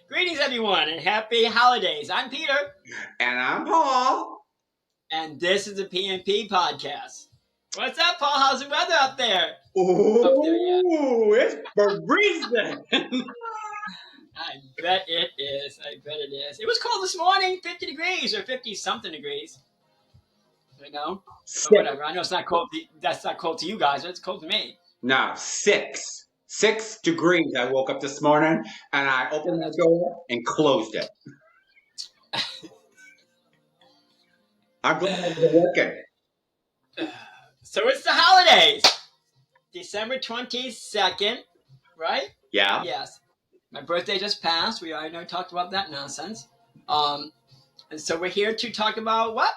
Greetings, everyone, and happy holidays. I'm Peter, And I'm Paul. and this is the PNP podcast. What's up, Paul? How's the weather up there? Ooh, it's freezing. I bet it is. It was cold this morning, 50 degrees or 50-something degrees. You know? But whatever. I know it's not cold. That's not cold to you guys, but it's cold to me. No, 6 degrees. I woke up this morning and I opened my door and closed it. I'm glad I was working. So it's the holidays. December 22nd, right? Yeah. Yes. My birthday just passed. We already talked about that nonsense. And so we're here to talk about what?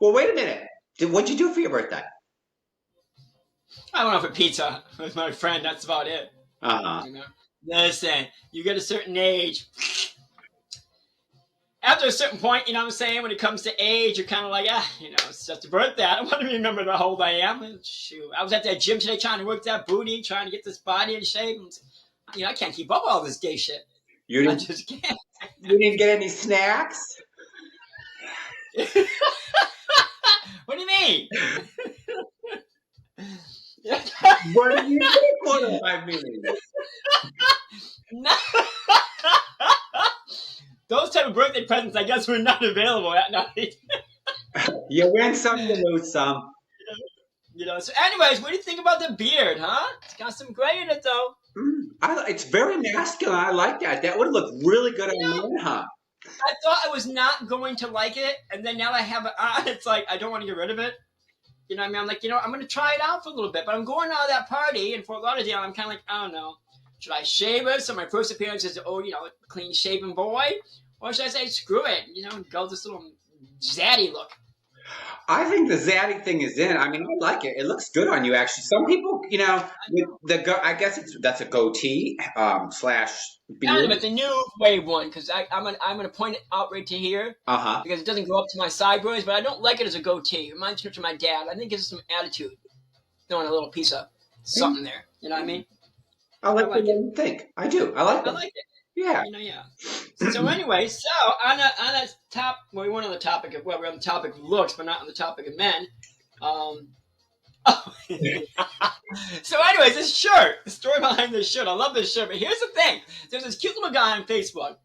Well, wait a minute. What'd you do for your birthday? I went out for pizza with my friend. That's about it. Uh-huh. You know? Listen, you get a certain age. After a certain point, you know what I'm saying? When it comes to age, you're kind of like, it's just a birthday. I don't want to remember how old I am. And shoot, I was at that gym today trying to work that booty, trying to get this body in shape. And, I can't keep up with all this gay shit. I just can't. You didn't get any snacks? What do you mean? What do you think? What do I mean? No. Those type of birthday presents, I guess, were not available that night. You win some, you lose some. So anyways, what do you think about the beard, huh? It's got some gray in it, though. It's very masculine. I like that. That would look really good on men, huh? I thought I was not going to like it, and then now I have it on. It's like, I don't want to get rid of it. You know what I mean? I'm like, I'm going to try it out for a little bit, but I'm going out of that party in Fort Lauderdale. I'm kind of like, I don't know. Should I shave it? So my first appearance is, clean shaven boy? Or should I say, screw it, go this little zaddy look? I think the zaddy thing is in. I mean, I like it. It looks good on you, actually. Some people, I guess that's a goatee slash beard. But the new wave one, because I'm gonna point it out right to here. Because it doesn't go up to my sideburns, but I don't like it as a goatee. It reminds me of my dad. I think it gives some attitude, throwing a little piece of something there. You know what I mean? I like the way you think. I do. I like it. I like it. Yeah. Yeah. So anyway, on that top, well, we weren't on the topic of, we're on the topic of looks, but not on the topic of men. So anyways, this shirt, the story behind this shirt, I love this shirt, but here's the thing. There's this cute little guy on Facebook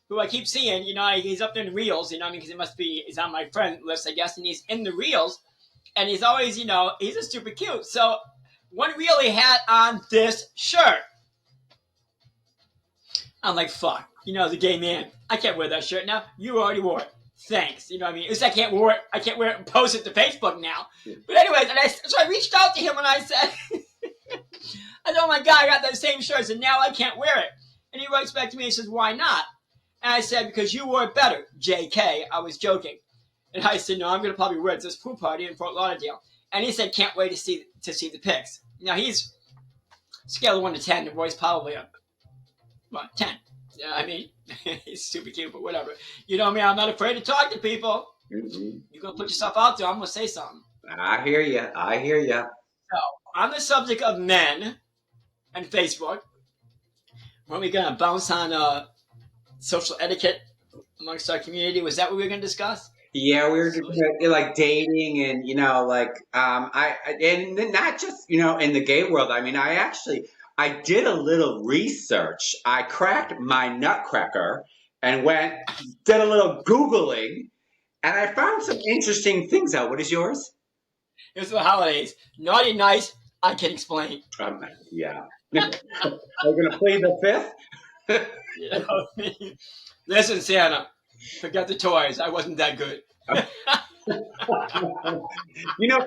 who I keep seeing, he's up there in the reels, because he's on my friend list, I guess, and he's in the reels, and he's always, he's just super cute. So one reel he had on this shirt. I'm like, fuck, the gay man. I can't wear that shirt now. You already wore it. Thanks. You know what I mean? At least I can't wear it and post it to Facebook now. But anyways, so I reached out to him and I said, oh my God, I got that same shirt, and now I can't wear it. And he writes back to me and says, why not? And I said, because you wore it better. JK, I was joking. And I said, no, I'm going to probably wear it to this pool party in Fort Lauderdale. And he said, can't wait to see the pics. Now he's scale of 1 to 10, the boy's probably a 10. Yeah, I mean, he's super cute, but whatever. You know what I mean? I'm not afraid to talk to people. Mm-hmm. You're going to put yourself out there, I'm going to say something. I hear you. So, on the subject of men and Facebook, weren't we going to bounce on social etiquette amongst our community? Was that what we were going to discuss? Yeah, we were like dating and, and not just, in the gay world. I mean, I did a little research. I cracked my nutcracker and did a little Googling, and I found some interesting things out. What is yours? It's the holidays. Naughty nice, I can explain. Yeah. Are we going to plead the fifth? Listen, Santa, forget the toys. I wasn't that good.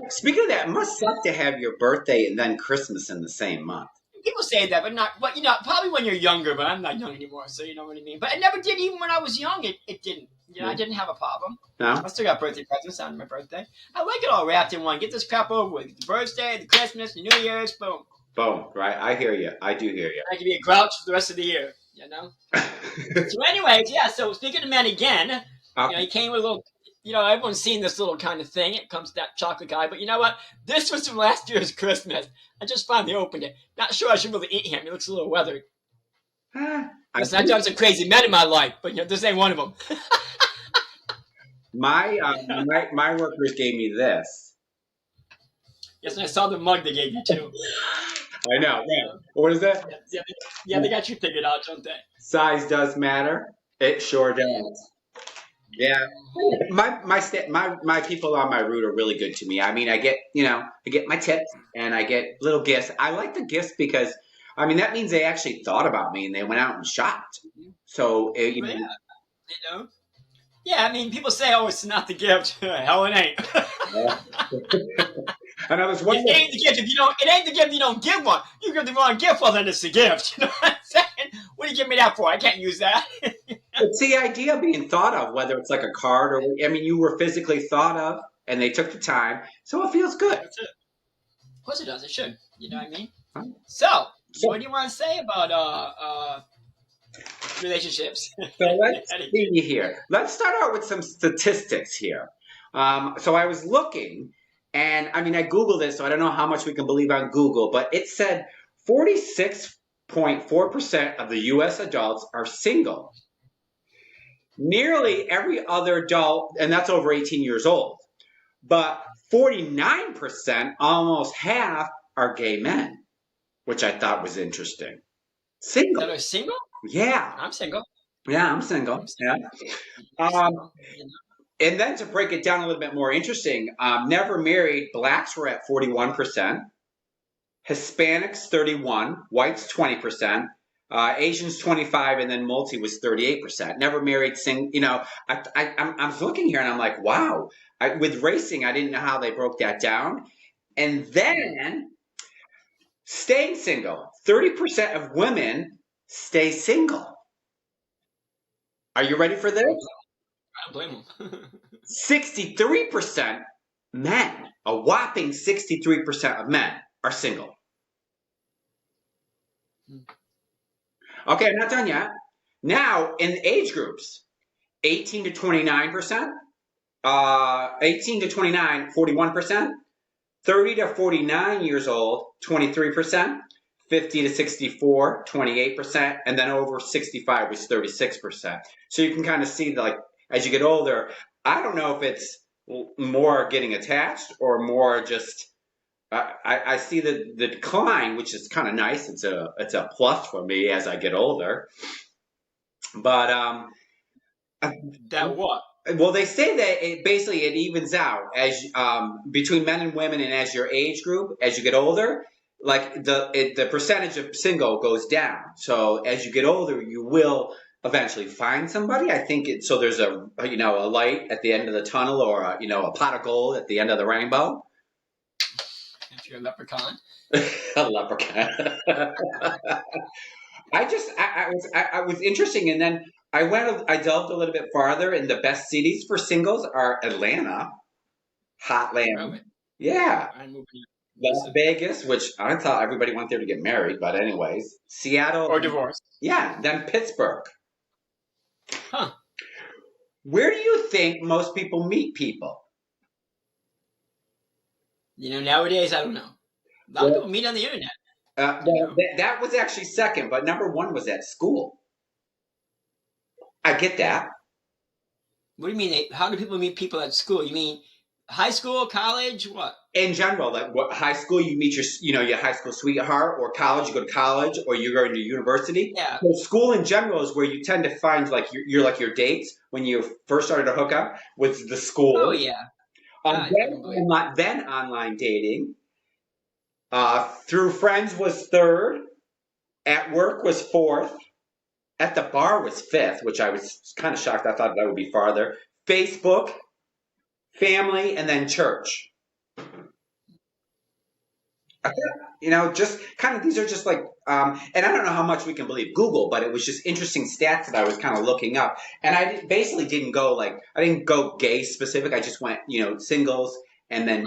Speaking of that, it must suck to have your birthday and then Christmas in the same month. People say that, but probably when you're younger, but I'm not young anymore, so you know what I mean. But it never did, even when I was young, it didn't. I didn't have a problem. No? I still got birthday presents on my birthday. I like it all wrapped in one. Get this crap over with. The birthday, the Christmas, the New Year's, boom. Boom, right? I hear you. I do hear you. I can be a grouch for the rest of the year, So anyways, so speaking of men again, he came with a little, everyone's seen this little kind of thing. It comes to that chocolate guy. But you know what? This was from last year's Christmas. I just finally opened it. Not sure I should really eat him. He looks a little weathered. I Listen, I've done some crazy men in my life, but this ain't one of them. my workers gave me this. Yes, and I saw the mug they gave you too. I know. Yeah. What is that? Yeah, they got you figured out, don't they? Size does matter. It sure does. Yeah. My people on my route are really good to me. I mean, I get my tips and I get little gifts. I like the gifts because, I mean, that means they actually thought about me and they went out and shopped. So, Well, yeah, you know. Yeah, I mean, people say, "Oh, it's not the gift." Hell, it ain't. and I was It wondering, ain't the gift if you don't. It ain't the gift if you don't give one. You give the wrong gift, well, then it's the gift. You know what I'm saying? What do you give me that for? I can't use that. it's the idea of being thought of, whether it's like a card or, I mean, you were physically thought of and they took the time. So it feels good. That's it. Of course it does. It should. You know what I mean? Huh? So, So, what do you want to say about relationships? so let's see here. Let's start out with some statistics here. So I was looking, and I mean, I Googled it, so I don't know how much we can believe on Google, but it said 46.4% of the U.S. adults are single. Nearly every other adult, and that's over 18 years old, but 49%, almost half, are gay men, which I thought was interesting. Single. That are single? Yeah. I'm single. Yeah, I'm single. Yeah. Single. And then to break it down a little bit more interesting, never married, blacks were at 41%, Hispanics 31, whites 20%, Asians 25, and then multi was 38%. Never married, I was looking here and I'm like, wow. With racing, I didn't know how they broke that down. And then staying single, 30% of women stay single. Are you ready for this? I don't blame them. 63% men, a whopping 63% of men are single. Okay, I'm not done yet. Now, in age groups, 18 to 29%, 18 to 29, 41%, 30 to 49 years old, 23%, 50 to 64, 28%, and then over 65 was 36%. So you can kind of see, like, as you get older, I don't know if it's more getting attached or more just, I see the decline, which is kind of nice. It's a plus for me as I get older. But That what? well, they say that it evens out as between men and women, and as your age group, as you get older, like the percentage of single goes down. So as you get older, you will eventually find somebody. I think so. There's a light at the end of the tunnel, or a pot of gold at the end of the rainbow. If you're a leprechaun. A leprechaun. I was interesting, and then I delved a little bit farther, and the best cities for singles are Atlanta, Hotland, Really? yeah, I'm moving. Las Vegas, which I thought everybody went there to get married, but anyways, Seattle, Or divorce. yeah, then Pittsburgh. Huh. Where do you think most people meet people? Nowadays, I don't know. A lot of people meet on the internet. That was actually second, but number one was at school. I get that. What do you mean? How do people meet people at school? You mean high school, college, what? In general, like what high school you meet your high school sweetheart, or college you go to college, or you're going to university. Yeah. So school in general is where you tend to find like your dates when you first started to hook up with the school. Oh yeah. Then online dating. Through friends was third. At work was fourth. At the bar was fifth, which I was kind of shocked. I thought that would be farther. Facebook, family, and then church. Just kind of, these are just like, and I don't know how much we can believe Google, but it was just interesting stats that I was kind of looking up. And I basically didn't go gay specific. I just went, singles, and then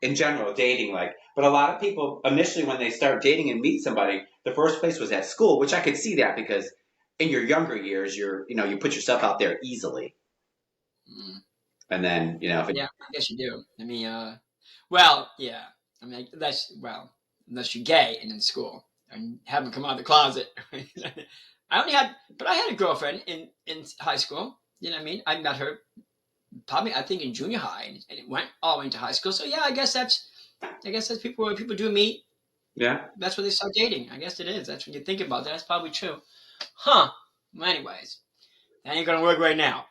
in general dating. But a lot of people initially, when they start dating and meet somebody, the first place was at school, which I could see that because in your younger years, you put yourself out there easily. And then, yeah, I guess you do. I mean, well, yeah. I mean, unless you're gay and in school and haven't come out of the closet. I had a girlfriend in high school. You know what I mean? I met her probably, I think, in junior high, and it went all the way into high school. So yeah, I guess that's people where people do meet. Yeah. That's where they start dating. I guess it is. That's when you think about that. That's probably true. Huh. Well, anyways, that ain't gonna work right now.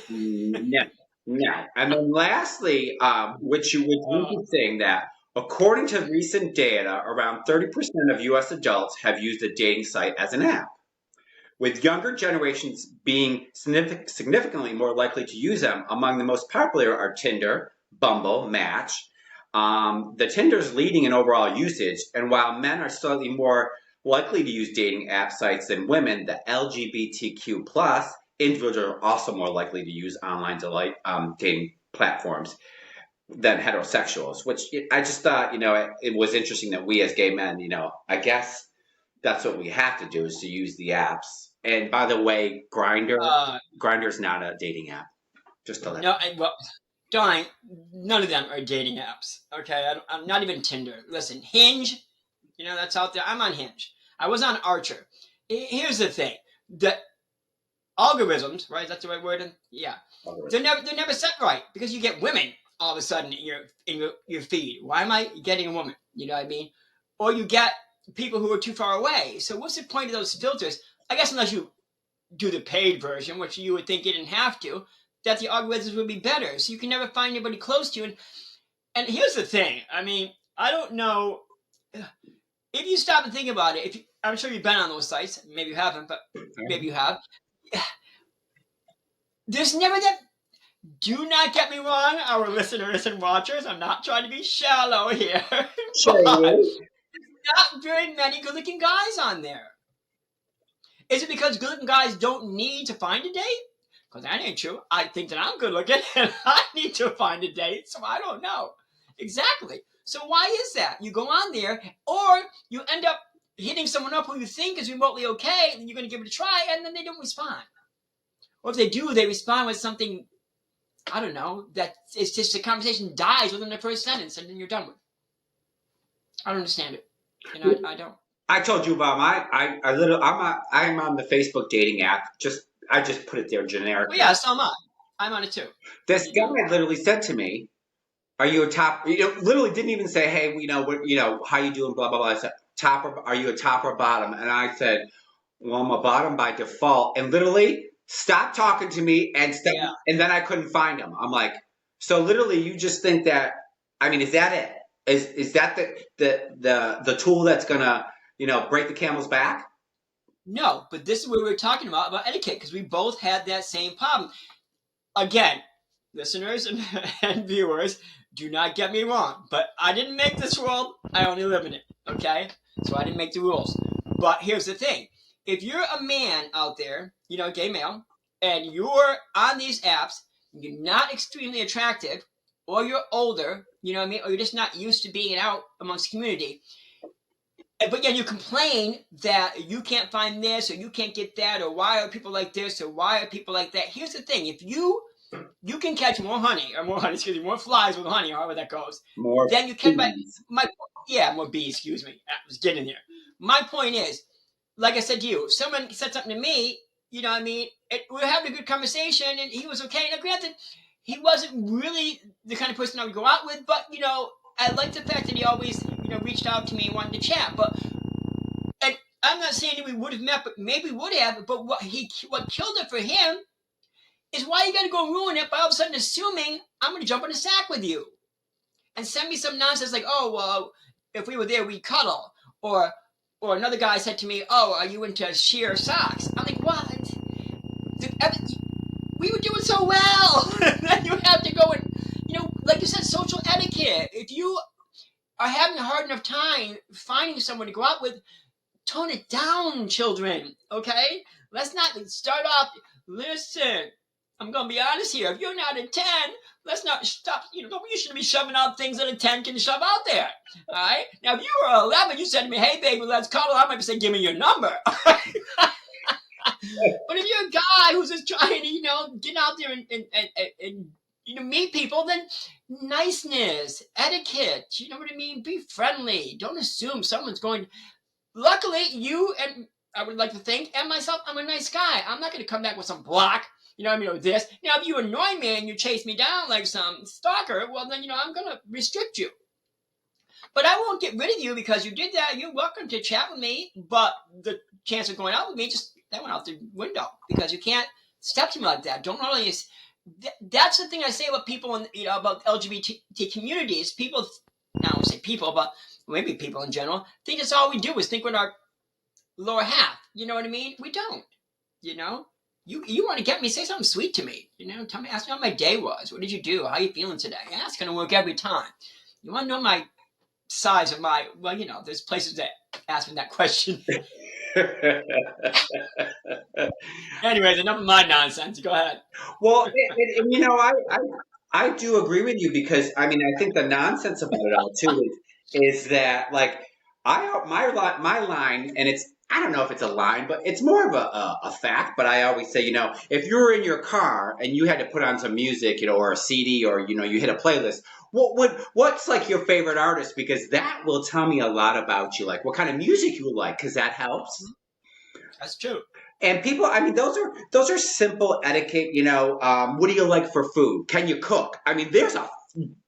No, no. And then lastly, which is interesting that according to recent data, around 30% of U.S. adults have used a dating site as an app, with younger generations being significantly more likely to use them. Among the most popular are Tinder, Bumble, Match. The Tinder's leading in overall usage, and while men are slightly more likely to use dating app sites than women, the LGBTQ plus individuals are also more likely to use online dating platforms than heterosexuals. Which I just thought, it was interesting that we as gay men, I guess that's what we have to do is to use the apps. And by the way, Grindr's not a dating app. Just to let No, well, darn, none of them are dating apps. Okay, I'm not even Tinder. Listen, Hinge, that's out there. I'm on Hinge. I was on Archer. Here's the thing: the algorithms, right? That's the right word. Yeah, they're never set right because you get women all of a sudden in your feed. Why am I getting a woman? You know what I mean? Or you get people who are too far away. So what's the point of those filters? I guess unless you do the paid version, which you would think you didn't have to, that the algorithms would be better. So you can never find anybody close to you. And here's the thing. I mean, I don't know if you stop and think about it. I'm sure you've been on those sites. Maybe you haven't, but maybe you have. There's never that. Do not get me wrong, our listeners and watchers. I'm not trying to be shallow here, Sure. but not very many good-looking guys on there. Is it because good-looking guys don't need to find a date? Because that ain't true. I think that I'm good-looking and I need to find a date, so I don't know. Exactly. So why is that? You go on there, or you end up hitting someone up who you think is remotely okay, and you're going to give it a try, and then they don't respond. Or if they do, they respond with something, I don't know, that it's just the conversation dies within the first sentence, and then you're done with it. I don't understand it. I don't. I told you about I'm on the Facebook dating app. I just put it there generic. Well, yeah, so am I. I'm on it too. This guy literally said to me, "Are you a top?" Literally didn't even say, "Hey, how you doing?" Blah blah blah. I said, "Top or are you a top or bottom?" And I said, "Well, I'm a bottom by default." And literally stopped talking to me and and then I couldn't find him. I'm like, so literally, you just think that? I mean, is that it? Is that the tool that's gonna break the camel's back? No, but this is what we were talking about etiquette, because we both had that same problem. Again, listeners and viewers, do not get me wrong, but I didn't make this world. I only live in it, okay? So I didn't make the rules. But here's the thing. If you're a man out there, gay male, and you're on these apps, you're not extremely attractive, or you're older, you know what I mean? Or you're just not used to being out amongst community, but yeah, you complain that you can't find this, or you can't get that, or why are people like this, or why are people like that? Here's the thing: if you can catch more flies with honey, however that goes, then you can. More bees. Excuse me, I was getting there. My point is, like I said to you, someone said something to me. You know what I mean? We were having a good conversation, and he was okay. Now, granted, he wasn't really the kind of person I would go out with, but I like the fact that he always reached out to me and wanted to chat. And I'm not saying that we would have met, but maybe we would have. But what killed it for him is why you got to go ruin it by all of a sudden assuming I'm going to jump in a sack with you and send me some nonsense like, oh, well, if we were there, we'd cuddle. Or another guy said to me, oh, are you into sheer socks? I'm like, what? We were doing so well. Then you have to go and, like you said, social etiquette. If you are having a hard enough time finding someone to go out with, tone it down, children, okay? Let's not start off, listen, I'm going to be honest here. If you're not a 10, let's not stop. You shouldn't be shoving out things that a 10 can shove out there, all right? Now, if you were 11, you said to me, hey, baby, let's cuddle, I might say, give me your number. But if you're a guy who's just trying to, get out there and meet people, then niceness, etiquette, you know what I mean? Be friendly. Don't assume someone's going. Luckily, you and I would like to think, and myself, I'm a nice guy. I'm not going to come back with some block, you know what I mean, or this. Now, if you annoy me and you chase me down like some stalker, well, then, I'm going to restrict you. But I won't get rid of you because you did that. You're welcome to chat with me, but the chance of going out with me, that went out the window because you can't step to me like that. Don't always. That's the thing I say about people about LGBT communities. People, I don't say people, but maybe people in general, think that's all we do is think with our lower half. You know what I mean? We don't. You know, you want to get me, say something sweet to me. Tell me, ask me how my day was. What did you do? How are you feeling today? Yeah, it's gonna work every time. You want to know my size of my? Well, there's places that ask me that question. Anyways, enough of my nonsense. Go ahead. Well, I do agree with you because I mean I think the nonsense about it all too is that like my line, and it's, I don't know if it's a line, but it's more of a fact. But I always say, if you were in your car and you had to put on some music, or a CD, or you hit a playlist, what's like your favorite artist? Because that will tell me a lot about you, like what kind of music you like, because that helps. That's true. And people, I mean, those are simple etiquette. What do you like for food? Can you cook? I mean, there's a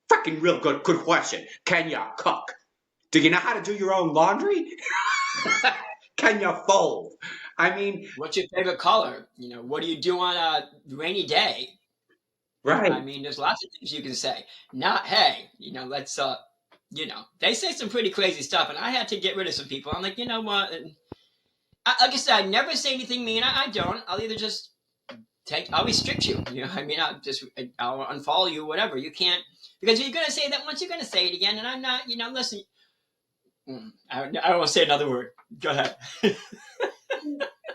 fucking real good question. Can you cook? Do you know how to do your own laundry? Can you fold? I mean, what's your favorite color? What do you do on a rainy day? right? I mean, there's lots of things you can say. Not, hey, let's they say some pretty crazy stuff, and I had to get rid of some people. I'm like, you know what? Like I said, I never say anything mean. I don't. I'll either just I'll restrict you. I mean, I'll unfollow you, whatever. You can't, because you're gonna say that once, you're gonna say it again, and I'm not. Listen. I don't want to say another word. Go ahead.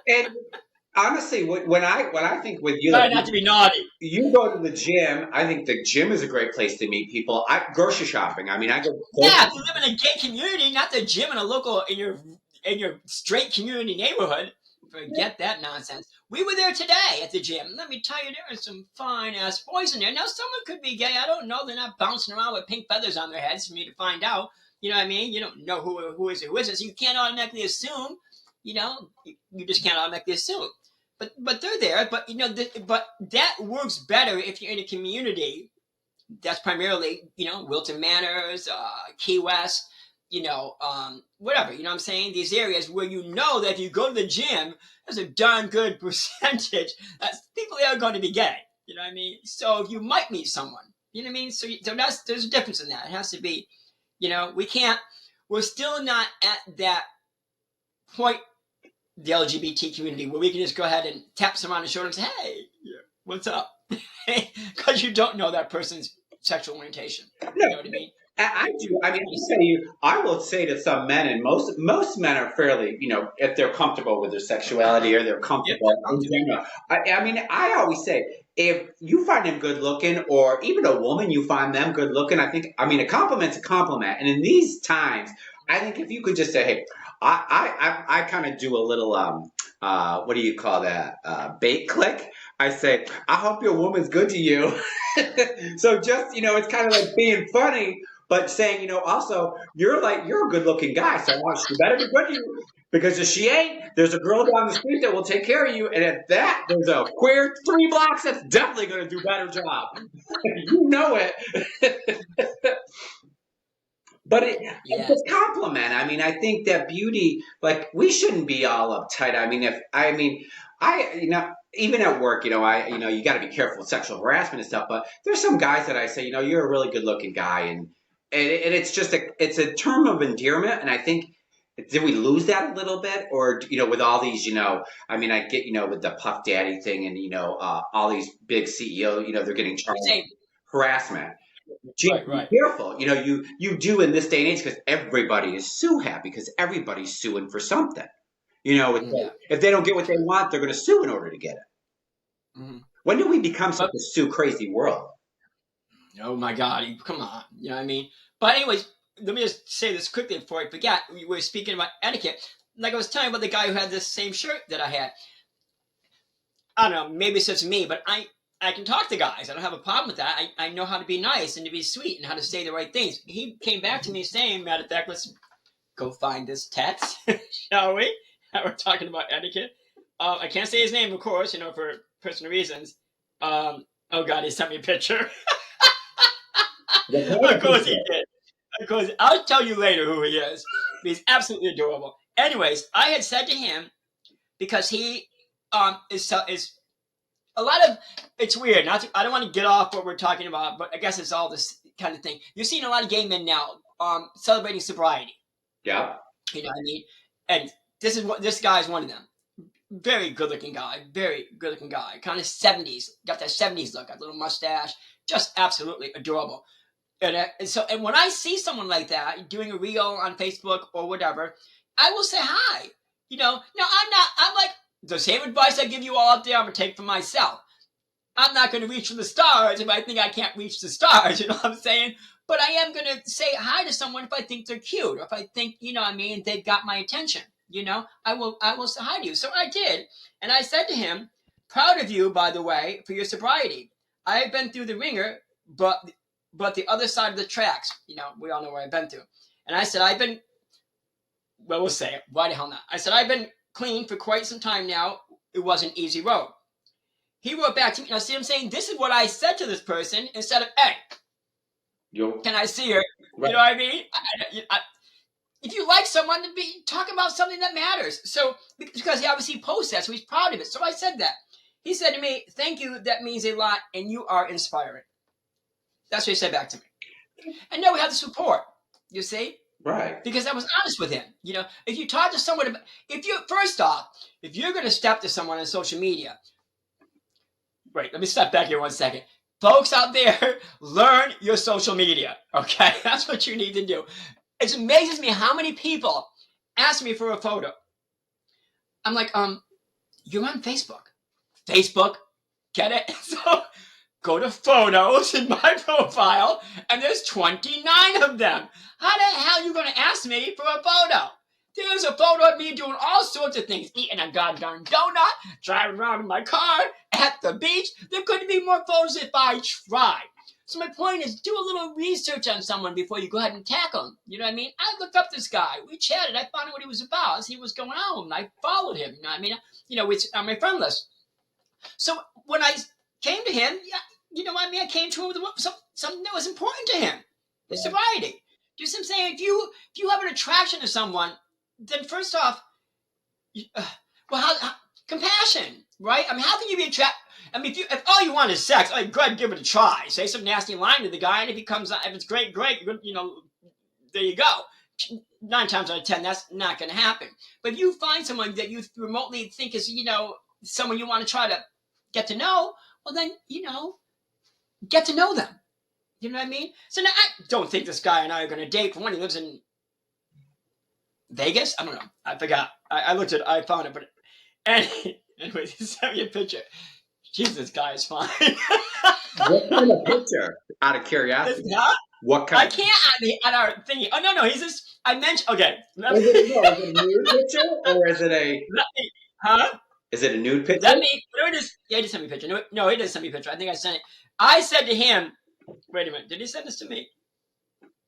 And honestly, when I think with you, try not to be naughty. You go to the gym. I think the gym is a great place to meet people. Grocery shopping. I mean, I go. Yeah, if you live in a gay community, not the gym in your straight community neighborhood. Forget that nonsense. We were there today at the gym. Let me tell you, there are some fine ass boys in there. Now, someone could be gay. I don't know. They're not bouncing around with pink feathers on their heads for me to find out. You know what I mean? You don't know who is who isn't. So you can't automatically assume. You just can't automatically assume. But they're there. But but that works better if you're in a community that's primarily Wilton Manors, Key West, whatever. You know what I'm saying? These areas where that if you go to the gym, there's a darn good percentage that people are going to be gay. You know what I mean? So you might meet someone. You know what I mean? So there's a difference in that. It has to be. We're still not at that point, the LGBT community, where we can just go ahead and tap someone on the shoulder and say, hey, what's up? Because you don't know that person's sexual orientation. You know what I mean? I do. I mean, I will say to some men, and most men are fairly, if they're comfortable with their sexuality or they're comfortable in general. I mean, I always say, if you find him good looking, or even a woman, you find them good looking, a compliment's a compliment. And in these times, I think if you could just say, hey, I kind of do a little, what do you call that? Bait click. I say, I hope your woman's good to you. So just, it's kind of like being funny, but saying, also, you're a good looking guy, so she better be good to you. Because if she ain't, there's a girl down the street that will take care of you. And at that, there's a queer 3 blocks that's definitely going to do a better job. You know it. But it's a compliment. I mean, I think that beauty, like, we shouldn't be all uptight. Even at work, you got to be careful with sexual harassment and stuff. But there's some guys that I say, you're a really good looking guy, and it's just it's a term of endearment. And I think, did we lose that a little bit, or with all these, I get, with the Puff Daddy thing, and all these big CEOs, they're getting charged harassment. Right. Be careful. You do in this day and age, because everybody is sue happy, because everybody's suing for something. If they don't get what they want, they're going to sue in order to get it. Mm-hmm. When do we become such a sue crazy world? Oh my God! Come on, you know what I mean? But anyways, let me just say this quickly before I forget. We were speaking about etiquette. Like I was telling about the guy who had this same shirt that I had. I don't know. Maybe it's just me, but I can talk to guys. I don't have a problem with that. I know how to be nice and to be sweet and how to say the right things. He came back to me saying, matter of fact, let's go find this text, shall we? we're talking about etiquette. I can't say his name, of course, for personal reasons. Oh God, he sent me a picture. What kind Of of course he picture? did. Of course, I'll tell you later who he is. He's absolutely adorable. Anyways, I had said to him because he is a lot of it's weird. I don't want to get off what we're talking about, but I guess it's all this kind of thing. You're seeing a lot of gay men now celebrating sobriety. Yeah. You know what I mean? And this guy is one of them. Very good looking guy. Very good looking guy. Kind of 70s. Got that 70s look. Got a little mustache. Just absolutely adorable. And when I see someone like that doing a reel on Facebook or whatever, I will say hi. Now I'm like the same advice I give you all out there. I'm gonna take for myself. I'm not going to reach for the stars if I think I can't reach the stars. You know what I'm saying? But I am going to say hi to someone if I think they're cute, or if I think, they've got my attention. I will say hi to you. So I did, and I said to him, "Proud of you, by the way, for your sobriety. I have been through the ringer, but the other side of the tracks. We all know where I've been through." And I said, "I've been, well, we'll say it. Why the hell not?" I said, "I've been clean for quite some time now. It was an easy road." He wrote back to me. Now, see what I'm saying? This is what I said to this person instead of, "Hey, can I see her?" Right. You know what I mean? If you like someone, talk about something that matters. So, because he obviously posts that, so he's proud of it. So I said that. He said to me, "Thank you. That means a lot, and you are inspiring." That's what he said back to me. And now we have the support, you see? Right. Because I was honest with him. If you talk to someone, first off, if you're going to step to someone on social media, wait, let me step back here 1 second. Folks out there, learn your social media, okay? That's what you need to do. It amazes me how many people ask me for a photo. I'm like, you're on Facebook. Facebook, get it? So go to photos in my profile, and there's 29 of them. How the hell are you going to ask me for a photo? There's a photo of me doing all sorts of things, eating a goddamn donut, driving around in my car, at the beach. There couldn't be more photos if I tried. So my point is, do a little research on someone before you go ahead and tackle them. You know what I mean? I looked up this guy. We chatted. I found out what he was about. I see what's going on with him. I followed him. You know what I mean? It's on my friend list. So when I came to him, yeah, you know what I mean? I came to him with something that was important to him. His sobriety. Do you see what I'm saying? If you have an attraction to someone, then first off, how compassion, right? I mean, how can you be attracted? I mean, if all you want is sex, go ahead and give it a try. Say some nasty line to the guy, and if it's great, there you go. 9 times out of 10, that's not going to happen. But if you find someone that you remotely think is, someone you want to try to get to know, well, then, get to know them. You know what I mean? So now I don't think this guy and I are going to date. For one, he lives in Vegas. I don't know. I forgot. I looked at it. I found it. But anyways, he sent me a picture. Jesus, this guy is fine. What kind of picture? Out of curiosity. What kind? I can't on our thingy. Oh, no. He's just, I mentioned, okay. Is it a nude picture or is it a? Huh? Is it a nude picture? Yeah, he just sent me a picture. No, he didn't send me a picture. I think I sent it. I said to him, wait a minute, did he send this to me?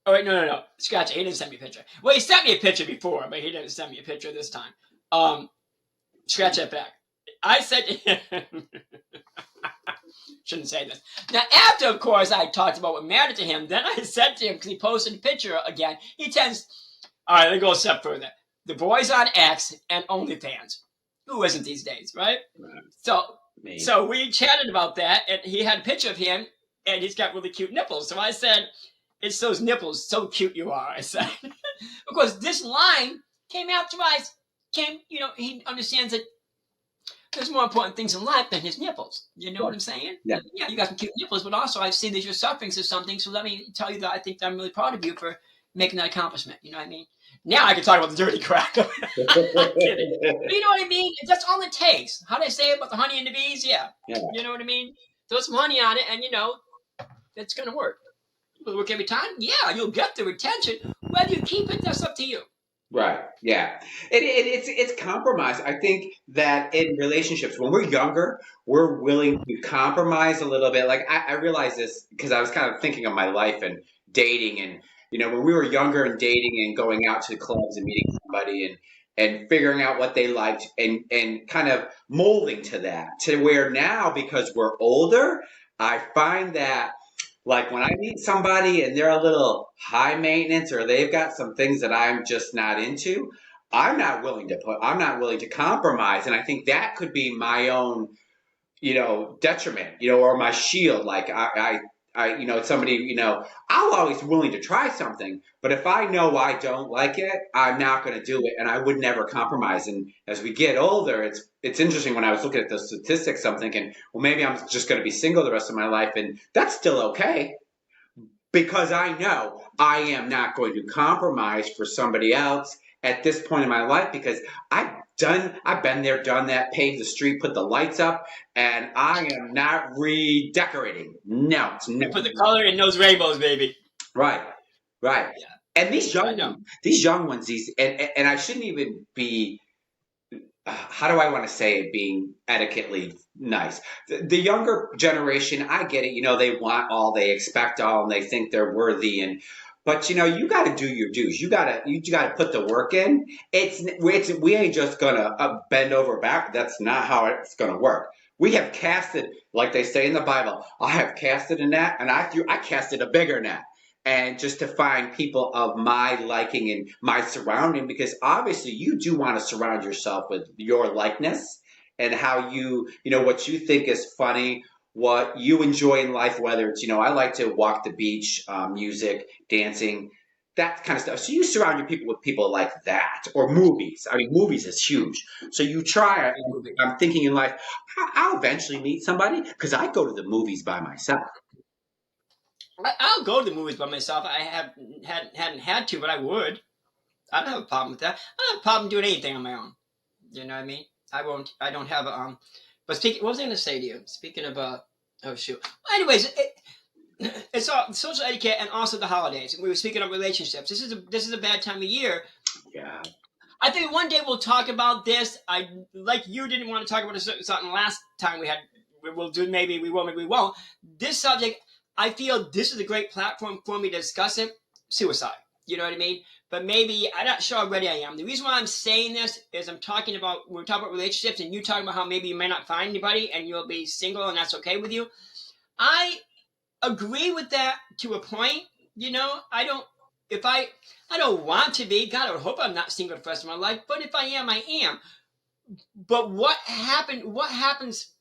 Oh, wait, no. Scratch it. He didn't send me a picture. Well, he sent me a picture before, but he didn't send me a picture this time. Scratch that back. I said to him, shouldn't say this. Now, after, of course, I talked about what mattered to him, then I said to him, because he posted a picture again, all right, let me go a step further. The boys on X and OnlyFans. Who isn't these days, right? So we chatted about that, and he had a picture of him, and he's got really cute nipples. So I said, "It's those nipples, so cute you are." I said, of course, this line came after he understands that there's more important things in life than his nipples. You know what I'm saying? Yeah. Yeah, you got some cute nipples, but also I see that you're suffering through something. So let me tell you that I think that I'm really proud of you for making that accomplishment. You know what I mean? Now I can talk about the dirty crack. I'm kidding. But you know what I mean? That's all it takes. How do I say it about the honey and the bees? Yeah. You know what I mean? Throw some honey on it, and it's gonna work. Will it work every time? Yeah, you'll get the retention. Whether you keep it, that's up to you. Right. Yeah. It's compromise. I think that in relationships, when we're younger, we're willing to compromise a little bit. Like I realize this because I was kind of thinking of my life and dating, and when we were younger and dating and going out to clubs and meeting somebody, and figuring out what they liked and kind of molding to that. To where now, because we're older, I find that like when I meet somebody and they're a little high maintenance or they've got some things that I'm just not into, I'm not willing to compromise. And I think that could be my own, detriment, or my shield. Like somebody, I'm always willing to try something, but if I know I don't like it, I'm not going to do it, and I would never compromise. And as we get older, it's interesting. When I was looking at the statistics, I'm thinking, well, maybe I'm just going to be single the rest of my life, and that's still okay because I know I am not going to compromise for somebody else at this point in my life because I've been there, done that, paved the street, put the lights up, and I am not redecorating. No, it's We never. put the color in those rainbows, baby. Right, right. Yeah, And I know. these young ones, and I shouldn't even be. How do I want to say it being etiquetely nice? The younger generation, I get it. They want all, they expect all, and they think they're worthy. But you got to do your dues. You got to put the work in. We ain't just gonna bend over back. That's not how it's gonna work. We have casted, like they say in the Bible. I have casted a net, and I casted a bigger net. And just to find people of my liking and my surrounding, because obviously you do want to surround yourself with your likeness and how what you think is funny, what you enjoy in life, whether it's, I like to walk the beach, music, dancing, that kind of stuff. So you surround your people with people like that, or movies. I mean, movies is huge. So you try, I'm thinking in life, I'll eventually meet somebody because I go to the movies by myself. I'll go to the movies by myself. I hadn't had to, but I would. I don't have a problem with that. I don't have a problem doing anything on my own. You know what I. I won't. I don't have a. But speaking, what was I going to say to you? Speaking of oh shoot. Anyways, it's all social etiquette and also the holidays. We were speaking of relationships. This is a bad time of year. Yeah. I think one day we'll talk about this. I like you didn't want to talk about something last time we had. We'll do, maybe we will, maybe we won't. This subject, I feel this is a great platform for me to discuss it. Suicide. You know what I mean? But maybe I'm not sure how ready I am. The reason why I'm saying this is we're talking about relationships, and you talking about how maybe you may not find anybody and you'll be single and that's okay with you. I agree with that to a point. I don't. If I don't want to be. God, I would hope I'm not single for the rest of my life. But if I am, I am. But what happened? What happens?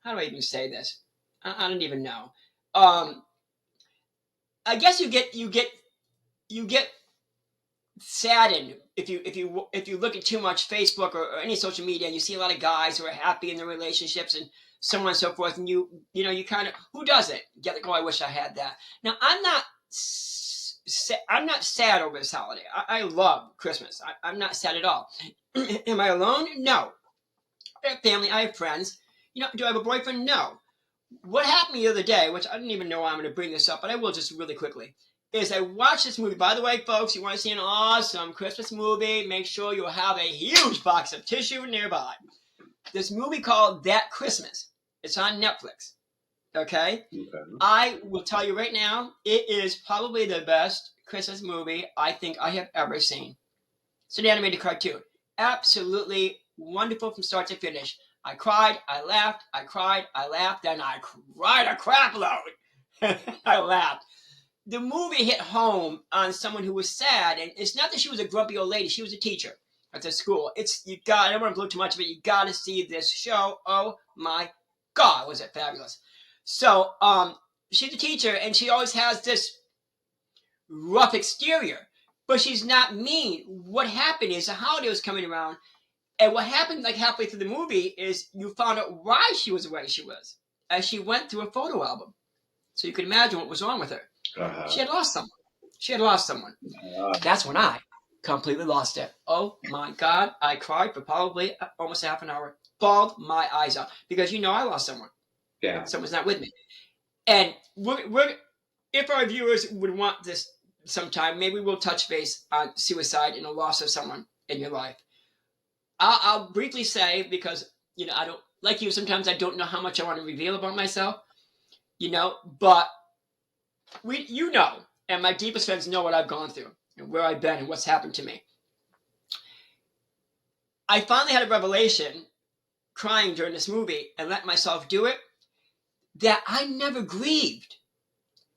How do I even say this? I don't even know. I guess you get saddened if you look at too much Facebook or any social media and you see a lot of guys who are happy in their relationships and so on and so forth, and you kind of, who doesn't get like, oh, I wish I had that. Now I'm not sad over this holiday. I love Christmas. I'm not sad at all. Am I alone? No. I have family. I have friends. Do I have a boyfriend? No. What happened the other day, which I didn't even know why I'm going to bring this up, but I will just really quickly, is I watched this movie. By the way, folks, you want to see an awesome Christmas movie, make sure you have a huge box of tissue nearby. This movie called That Christmas. It's on Netflix. Okay? I will tell you right now, it is probably the best Christmas movie I think I have ever seen. It's an animated cartoon. Absolutely wonderful from start to finish. I cried, I laughed, I cried, I laughed, and I cried a crap load. I laughed. The movie hit home on someone who was sad, and it's not that she was a grumpy old lady. She was a teacher at the school. I don't want to blow too much of it. You got to see this show. Oh my God, was it fabulous. So, she's a teacher, and she always has this rough exterior, but she's not mean. What happened is the holiday was coming around, and what happened like halfway through the movie is you found out why she was the way she was as she went through a photo album. So you can imagine what was wrong with her. Uh-huh. She had lost someone. That's when I completely lost it. Oh my God. I cried for probably almost half an hour. Bawled my eyes out. Because I lost someone. Yeah. Someone's not with me. And if our viewers would want this sometime, maybe we'll touch base on suicide and the loss of someone in your life. I'll briefly say, because, I don't, like you, sometimes I don't know how much I want to reveal about myself, but and my deepest friends know what I've gone through and where I've been and what's happened to me. I finally had a revelation crying during this movie and let myself do it that I never grieved.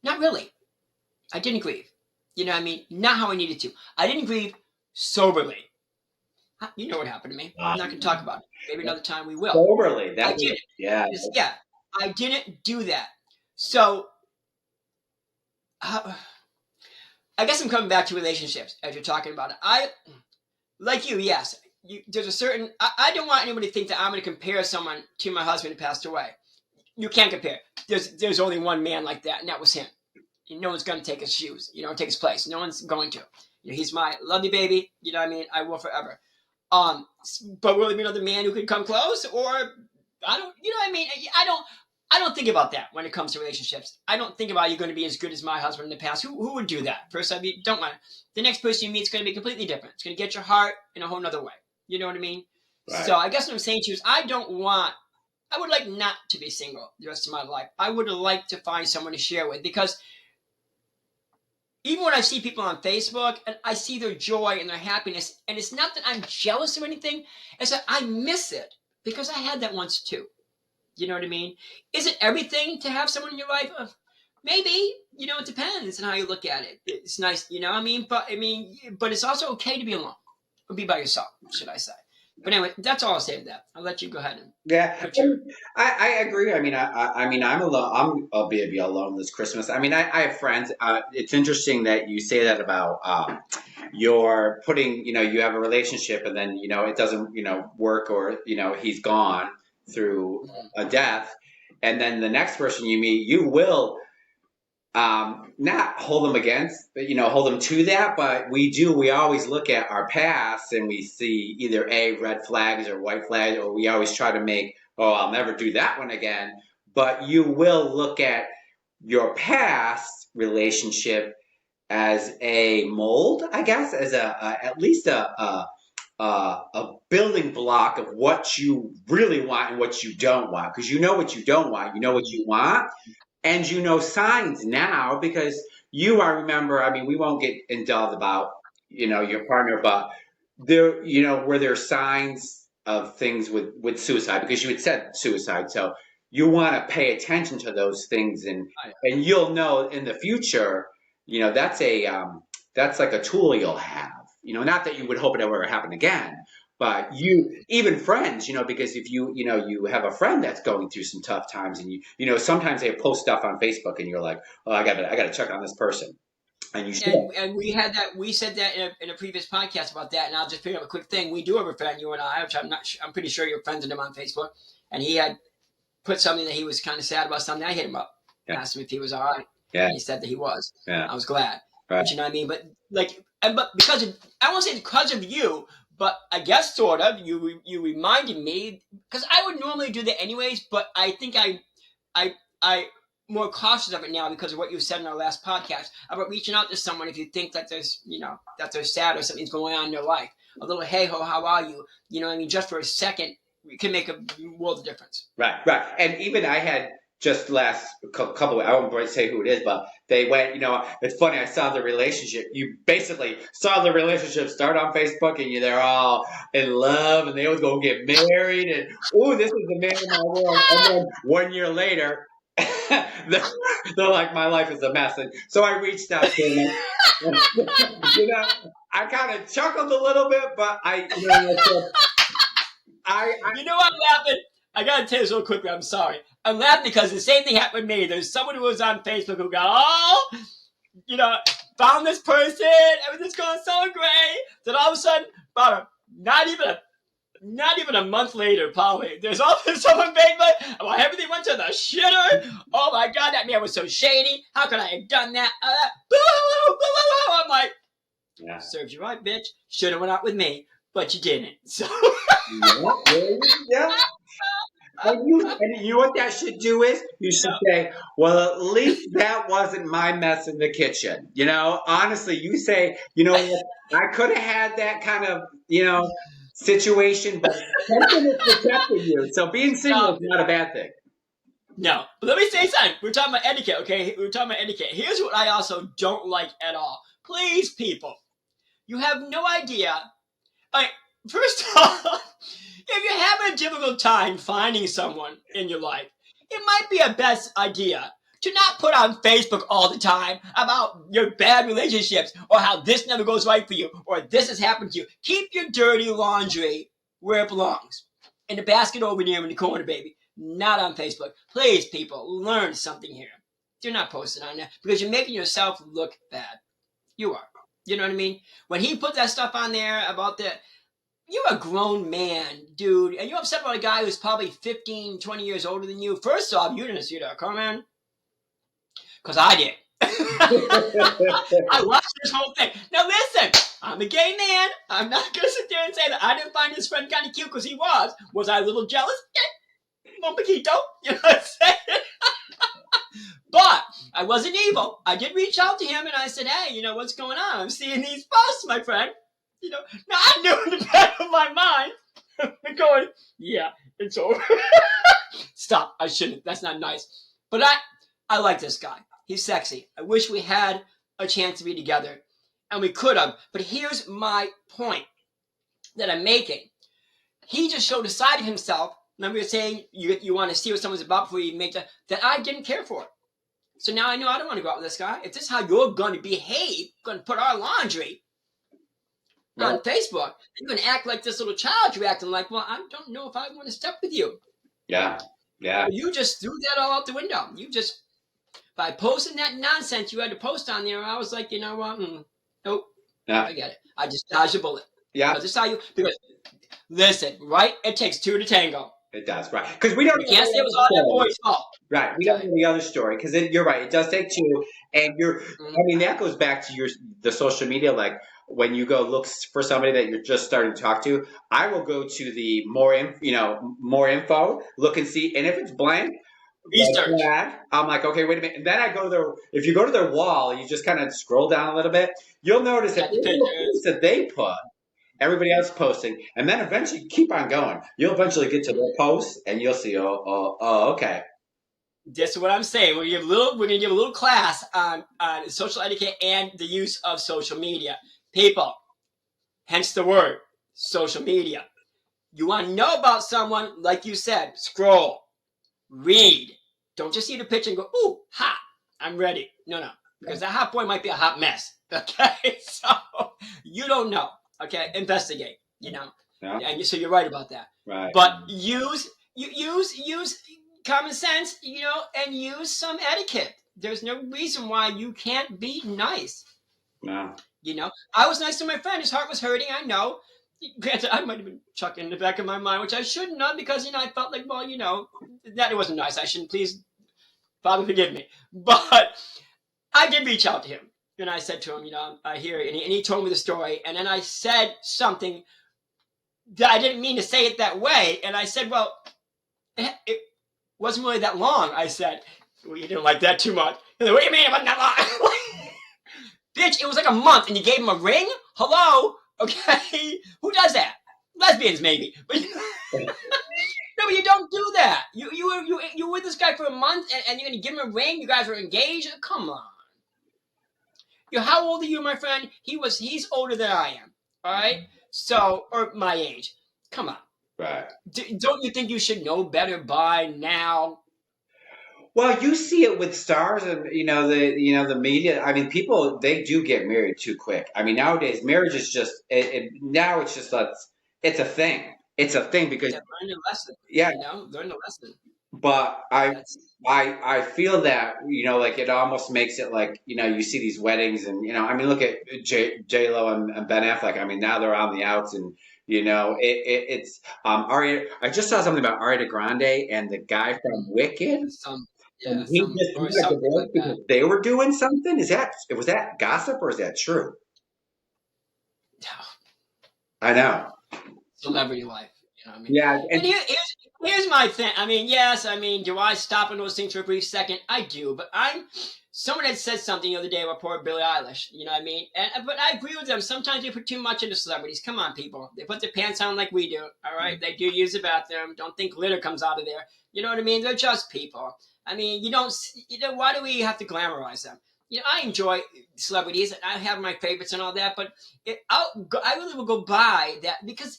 Not really. I didn't grieve. You know what I mean? Not how I needed to. I didn't grieve soberly. You know what happened to me. I'm not going to talk about it. Maybe another time we will. Soberly. I didn't. Yeah. Yeah. I didn't do that. So, I guess I'm coming back to relationships as you're talking about it. Like you, yes. There's a certain... I don't want anybody to think that I'm going to compare someone to my husband who passed away. You can't compare. There's only one man like that, and that was him. No one's going to take his shoes, take his place. No one's going to. He's my lovely baby. You know what I mean? I will forever. But will there be another man who could come close? Or I don't. You know what I mean? I don't think about that when it comes to relationships. I don't think about you're going to be as good as my husband in the past. Who would do that? First, don't want. The next person you meet is going to be completely different. It's going to get your heart in a whole nother way. You know what I mean? Right. So I guess what I'm saying to you is I would like not to be single the rest of my life. I would like to find someone to share with, because even when I see people on Facebook and I see their joy and their happiness, and it's not that I'm jealous or anything, it's that I miss it because I had that once too. You know what I mean? Is it everything to have someone in your life? Maybe. It depends on how you look at it. It's nice, you know what I mean? But it's also okay to be alone. Or be by yourself, should I say. But anyway, that's all I'll say to that. I'll let you go ahead and I agree. I'm alone. I'll be alone this Christmas. I have friends. It's interesting that you say that about you're putting. You have a relationship, and then it doesn't work, or he's gone through a death, and then the next person you meet, you will. Not hold them against, hold them to that, but we always look at our past and we see either red flags or white flags, or we always try to make, I'll never do that one again. But you will look at your past relationship as a mold, I guess, as at least a building block of what you really want and what you don't want. Because you know what you don't want, you know what you want. And signs now, because I remember, we won't get indulged about, your partner, but there, were there signs of things with suicide, because you had said suicide. So you want to pay attention to those things, and you'll know in the future, that's like a tool you'll have, not that you would hope it ever happen again. But even friends, because if you have a friend that's going through some tough times, and sometimes they post stuff on Facebook, and you're like, I gotta check on this person, and you should. And we had that. We said that in a previous podcast about that. And I'll just pick up a quick thing. We do have a friend, you and I, which I'm pretty sure you're friends with him on Facebook, and he had put something that he was kind of sad about something. I hit him up, asked him if he was all right. Yeah. And he said that he was. Yeah. I was glad. Right. But you know what I mean? But because I won't say because of you. But I guess sort of you reminded me, because I would normally do that anyways. But I think I more cautious of it now because of what you said in our last podcast about reaching out to someone if you think that there's that they're sad or something's going on in their life. A little hey ho, how are you? You know what I mean? Just for a second, it can make a world of difference. Right. And even I had just last couple, I won't say who it is, but they went, it's funny, I saw the relationship. You basically saw the relationship start on Facebook, and they're all in love, and they always go get married, and, this is the man of my world. And then 1 year later, they're like, my life is a mess. And so I reached out to them. I kind of chuckled a little bit, but I I'm laughing. I gotta tell you this real quickly. I'm sorry. I'm laughing because the same thing happened to me. There's someone who was on Facebook who got found this person. Everything's going so great. Then all of a sudden, not even a month later, probably there's all this on Facebook about everything went to the shitter. Oh my God, that man was so shady. How could I have done that? I'm like, serves you right, bitch. Should have went out with me, but you didn't. So yeah. And you know what that should do is, you should say, well, at least that wasn't my mess in the kitchen. Honestly, you say, I could have had that kind of, situation, but something is protecting you. So being single is not a bad thing. No, but let me say something. We're talking about etiquette, okay? We're talking about etiquette. Here's what I also don't like at all. Please, people, you have no idea. First of all, if you're having a difficult time finding someone in your life, it might be a best idea to not put on Facebook all the time about your bad relationships or how this never goes right for you or this has happened to you. Keep your dirty laundry where it belongs. In the basket over there in the corner, baby. Not on Facebook. Please, people, learn something here. Do not post it on there because you're making yourself look bad. You are. You know what I mean? When he put that stuff on there about the you're a grown man, dude, and you're upset about a guy who's probably 15, 20 years older than you. First off, you didn't see that coming. Because I did. I watched this whole thing. Now listen, I'm a gay man. I'm not going to sit there and say that I didn't find his friend kind of cute because he was. Was I a little jealous? Yeah, un poquito. You know what I'm saying? But I wasn't evil. I did reach out to him and I said, hey, you know, what's going on? I'm seeing these posts, my friend. You know, now I knew in the back of my mind, I'm going, yeah, it's over. Stop. I shouldn't. That's not nice. But I like this guy. He's sexy. I wish we had a chance to be together. And we could have. But here's my point that I'm making. He just showed a side of himself. Remember you're saying you want to see what someone's about before you make that I didn't care for. So now I know I don't want to go out with this guy. If this is how you're going to behave, going to put our laundry on Facebook, you're going to act like this little child you're acting like, well, I don't know if I want to step with you. Yeah. Yeah. You just threw that all out the window. You just, by posting that nonsense you had to post on there, I was like, you know what? Nope. Yeah. I get it. I just dodged a bullet. Yeah. Because this is how you, because, listen, right? It takes two to tango. It does, right? Because we don't. You can't say it was all that boy's fault. Right. We don't know the other story because you're right. It does take two, and I mean, that goes back to the social media. Like when you go look for somebody that you're just starting to talk to, I will go to the more info, look and see, and if it's blank. Research. I'm like, okay, wait a minute. And then I go to if you go to their wall, you just kind of scroll down a little bit. You'll notice that they put. Everybody else posting, and then eventually keep on going. You'll eventually get to their post, and you'll see, okay. This is what I'm saying. We're going to give a little class on social etiquette and the use of social media. People, hence the word, social media. You want to know about someone, like you said, scroll, read. Don't just see the picture and go, ooh, hot, I'm ready. No, because that hot boy might be a hot mess. Okay, so you don't know. Okay, investigate. You know, and so you're right about that. Right. But use common sense. You know, and use some etiquette. There's no reason why you can't be nice. No. You know, I was nice to my friend. His heart was hurting. I know. Granted, I might have been chucking in the back of my mind, which I shouldn't have, because I felt like, well, that it wasn't nice. I shouldn't. Please, Father, forgive me. But I did reach out to him. And I said to him, I hear it. And he told me the story. And then I said something that I didn't mean to say it that way. And I said, well, it wasn't really that long. I said, well, you didn't like that too much. He's like, what do you mean it wasn't that long? Bitch, it was like a month and you gave him a ring? Hello? Okay? Who does that? Lesbians, maybe. But no, but you don't do that. You were with this guy for a month and you're going to give him a ring? You guys are engaged? Come on. How old are you, my friend? He's older than I am. All right? So, or my age. Come on. Right. Don't you think you should know better by now? Well, you see it with stars and the media. I mean, people, they do get married too quick. I mean, nowadays marriage is just now it's just it's a thing. It's a thing because learn a lesson. Yeah. Learn a lesson. But I feel that like it almost makes it like you see these weddings and I mean look at J Lo and Ben Affleck. I mean now they're on the outs and it's I just saw something about Ariana Grande and the guy from Wicked. Because they were doing something. Was that gossip or is that true? I know. Celebrity life. I mean, yeah. And here's my thing. I mean, yes. I mean, do I stop on those things for a brief second? I do. But someone had said something the other day about poor Billie Eilish. You know what I mean? But I agree with them. Sometimes they put too much into celebrities. Come on, people. They put their pants on like we do. All right. They do use the bathroom. Don't think glitter comes out of there. You know what I mean? They're just people. I mean, why do we have to glamorize them? I enjoy celebrities and I have my favorites and all that, but I really will go by that because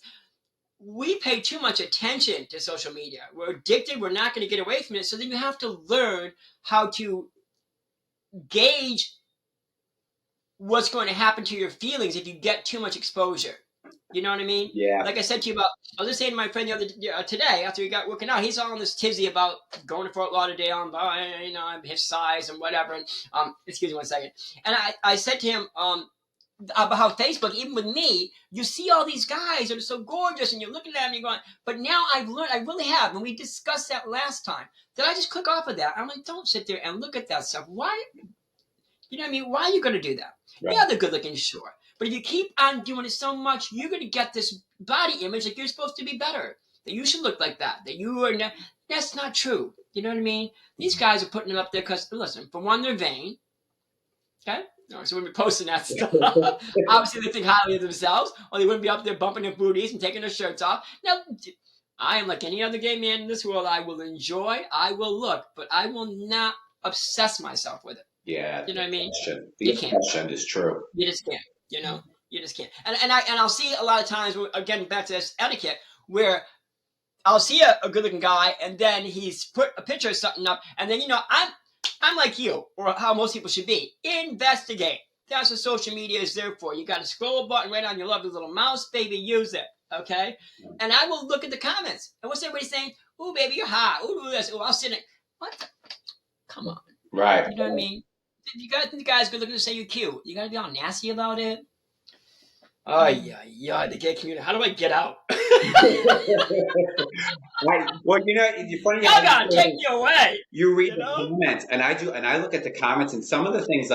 we pay too much attention to social media. We're addicted. We're not going to get away from it. So then you have to learn how to gauge what's going to happen to your feelings if you get too much exposure. You know what I mean? Yeah. Like I said to you I was just saying to my friend the other today after he got working out, he's all on this tizzy about going to Fort Lauderdale and his size and whatever. And, excuse me 1 second. And I said to him about how Facebook, even with me, you see all these guys that are so gorgeous, and you're looking at them and you're going. But now I've learned, I really have, and we discussed that last time, that I just click off of that. I'm like, don't sit there and look at that stuff. Why? You know what I mean? Why are you going to do that? Right. Yeah, they're good looking, sure. But if you keep on doing it so much, you're going to get this body image like you're supposed to be better. That you should look like that. That you are not. That's not true. You know what I mean? These guys are putting it up there because, listen, for one, they're vain. Okay? No, so when we're posting that stuff, obviously they think highly of themselves, or they wouldn't be up there bumping their booties and taking their shirts off. Now, I am like any other gay man in this world. I will enjoy, I will look, but I will not obsess myself with it. Yeah. You know what I mean? The obsession is true. You just can't. You just can't. And I'll see a lot of times, again, back to this etiquette, where I'll see a good-looking guy, and then he's put a picture of something up, and then, I'm like you, or how most people should be. Investigate. That's what social media is there for. You got a scroll button right on your lovely little mouse, baby. Use it, okay? And I will look at the comments. And what's everybody saying? Ooh, baby, you're hot. Ooh, do this. Ooh, I'll sit in. What? Come on. Right. You know what I mean? You got the guys good looking to say you're cute. You got to be all nasty about it. Oh, yeah, the gay community. How do I get out? Right. Well, it's funny. Y'all gotta take me away. You read the comments, and I do, and I look at the comments, and some of the things,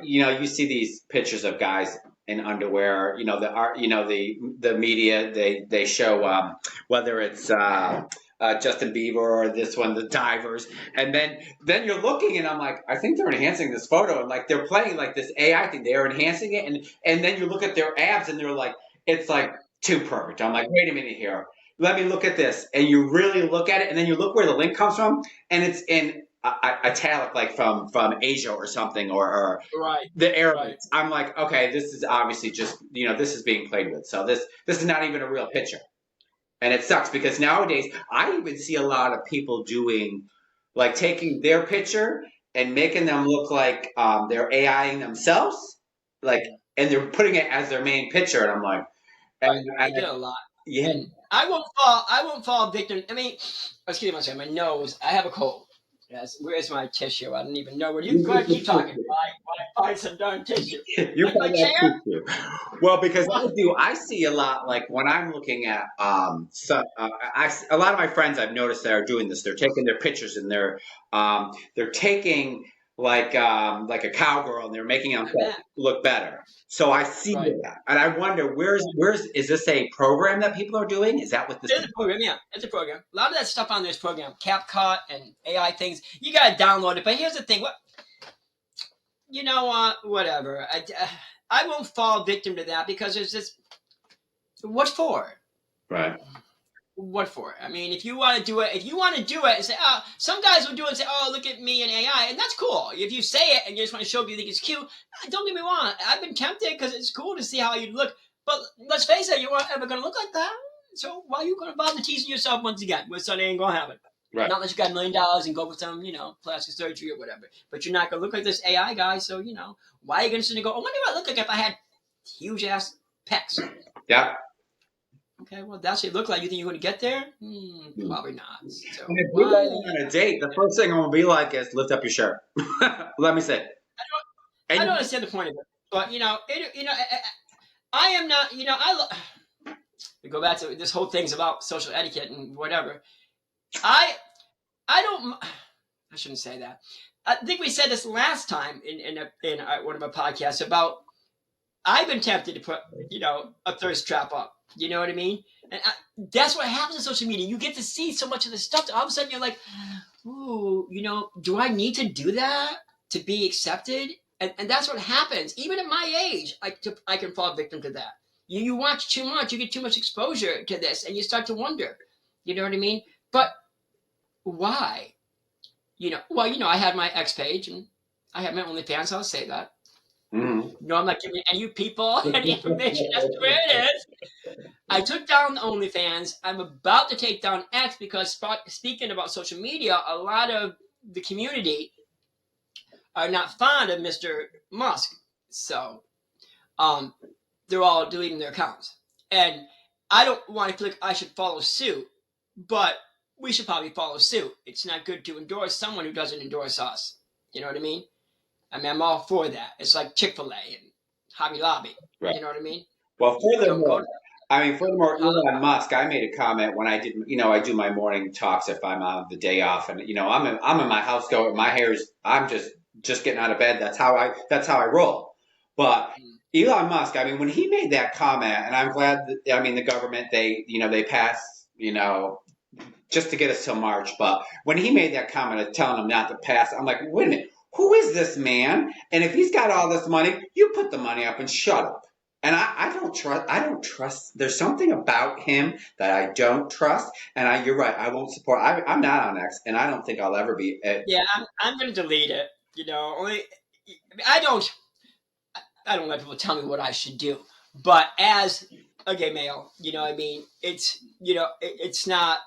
you see these pictures of guys in underwear. The art, the media, they show whether it's Justin Bieber or this one, the divers, and then you're looking, and I'm like, I think they're enhancing this photo, and like they're playing like this AI thing. They're enhancing it, and then you look at their abs, and they're like, it's like too perfect. I'm like, wait a minute here. Let me look at this. And you really look at it, and then you look where the link comes from, and it's in italic, like from Asia or something, or right. The Arabs. Right. I'm like, okay, this is obviously just, this is being played with. So this is not even a real picture. And it sucks because nowadays I even see a lot of people doing, like taking their picture and making them look like they're AIing themselves, like, and they're putting it as their main picture. And I'm like, I get a lot. Yeah. And I won't fall victim. I mean, excuse me, my nose. I have a cold. Yes. Where's my tissue? I don't even know where you. Go ahead, keep talking. I find some darn tissue. You find that tissue. Well, because I see a lot. Like when I'm looking at a lot of my friends I've noticed that are doing this. They're taking their pictures and they're taking like a cowgirl and they're making them look better. So I see that, and I wonder where's is this a program that people are doing? Is that what this? It's a program, yeah. It's a program. A lot of that stuff on this program, CapCut and AI things, you gotta download it. But here's the thing: whatever. I won't fall victim to that because there's this. What for? Right. What for? I mean, if you want to do it and say, some guys will do it and say, oh, look at me and AI, and that's cool. If you say it and you just want to show people you think it's cute, don't get me wrong. I've been tempted because it's cool to see how you look. But let's face it, you aren't ever going to look like that. So why are you going to bother teasing yourself once again? With something ain't going to happen. Right. Not unless you got $1 million and go with some, plastic surgery or whatever. But you're not going to look like this AI guy. So, why are you going to sit and go, I wonder what I look like if I had huge ass pecs? Yeah. Okay, well, that's what it looked like. You think you're going to get there? Probably not. So if we go on a date, the first thing I'm going to be like is lift up your shirt. Let me say. I don't understand the point of it, but I am not. We go back to this whole thing's about social etiquette and whatever. I don't. I shouldn't say that. I think we said this last time in one of my podcasts about. I've been tempted to put a thirst trap up. You know what I mean? And that's what happens on social media. You get to see so much of this stuff. All of a sudden, you're like, ooh, do I need to do that to be accepted? And that's what happens. Even at my age, I can fall victim to that. You watch too much. You get too much exposure to this, and you start to wonder. You know what I mean? But why? I had my X page, and I have my OnlyFans, I'll say that. Mm-hmm. No, I'm not giving any people any information as to where it is. I took down the OnlyFans. I'm about to take down X because speaking about social media, a lot of the community are not fond of Mr. Musk. So they're all deleting their accounts. And I don't want to click I should follow suit, but we should probably follow suit. It's not good to endorse someone who doesn't endorse us. You know what I mean? I mean, I'm all for that. It's like Chick-fil-A and Hobby Lobby. Right. You know what I mean? Well, Go furthermore, Elon Musk, I made a comment when I did, I do my morning talks if I'm on the day off, and I'm in my house going, I'm just getting out of bed. That's how I roll. But Elon Musk, I mean, when he made that comment, and I'm glad that, I mean, the government, they passed, just to get us till March. But when he made that comment of telling them not to pass, I'm like, wait a minute, who is this man? And if he's got all this money, you put the money up and shut up. And I don't trust. There's something about him that I don't trust. And you're right. I won't support. I'm not on X, and I don't think I'll ever be. Yeah, I'm going to delete it. Only I don't let people tell me what I should do. But as a gay male, I mean, it's not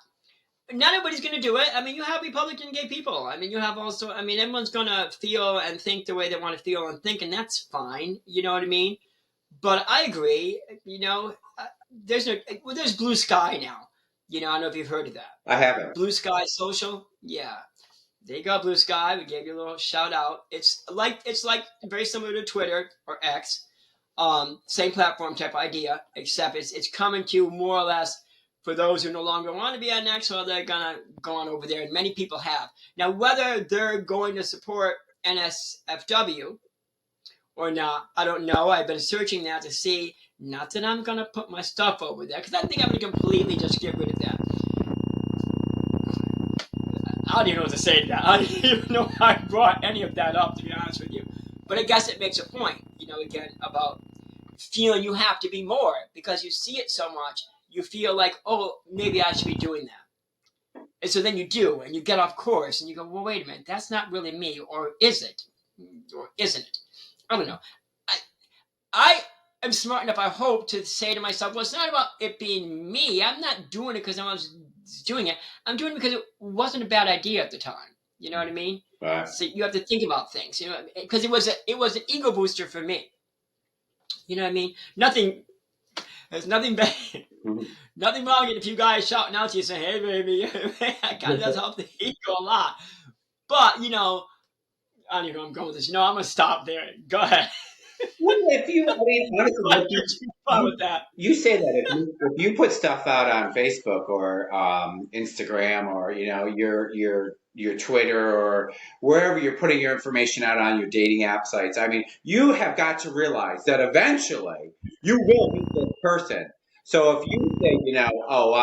everybody's going to do it. I mean, you have Republican gay people. I mean, you have also, I mean, everyone's going to feel and think the way they want to feel and think, and that's fine. You know what I mean? But I agree, there's Blue Sky now. I don't know if you've heard of that. I haven't. Blue Sky Social? Yeah. They got Blue Sky. We gave you a little shout out. It's like very similar to Twitter or X. Same platform type idea, except it's coming to more or less for those who no longer want to be on X, or they're gonna go on over there, and many people have. Now, whether they're going to support NSFW or not, I don't know. I've been searching that to see. Not that I'm gonna put my stuff over there, because I think I'm gonna completely just get rid of that. I don't even know what to say to that. I don't even know how I brought any of that up, to be honest with you. But I guess it makes a point, again, about feeling you have to be more because you see it so much. You feel like, oh, maybe I should be doing that. And so then you do, and you get off course, and you go, well, wait a minute, that's not really me, or is it? Or isn't it? I don't know. I am smart enough, I hope, to say to myself, well, it's not about it being me. I'm not doing it because I was doing it. I'm doing it because it wasn't a bad idea at the time. You know what I mean? Right. So you have to think about things, because it was an ego booster for me. You know what I mean? There's nothing bad. Mm-hmm. Nothing wrong if you guys shouting out to you saying, hey, baby, that kind of does help the ego a lot. But, I don't even know where I'm going with this. I'm going to stop there. Go ahead. Well, honestly, you say that if you put stuff out on Facebook or Instagram or your Twitter or wherever you're putting your information out on your dating app sites, I mean, you have got to realize that eventually you will meet this person. So if you say, oh,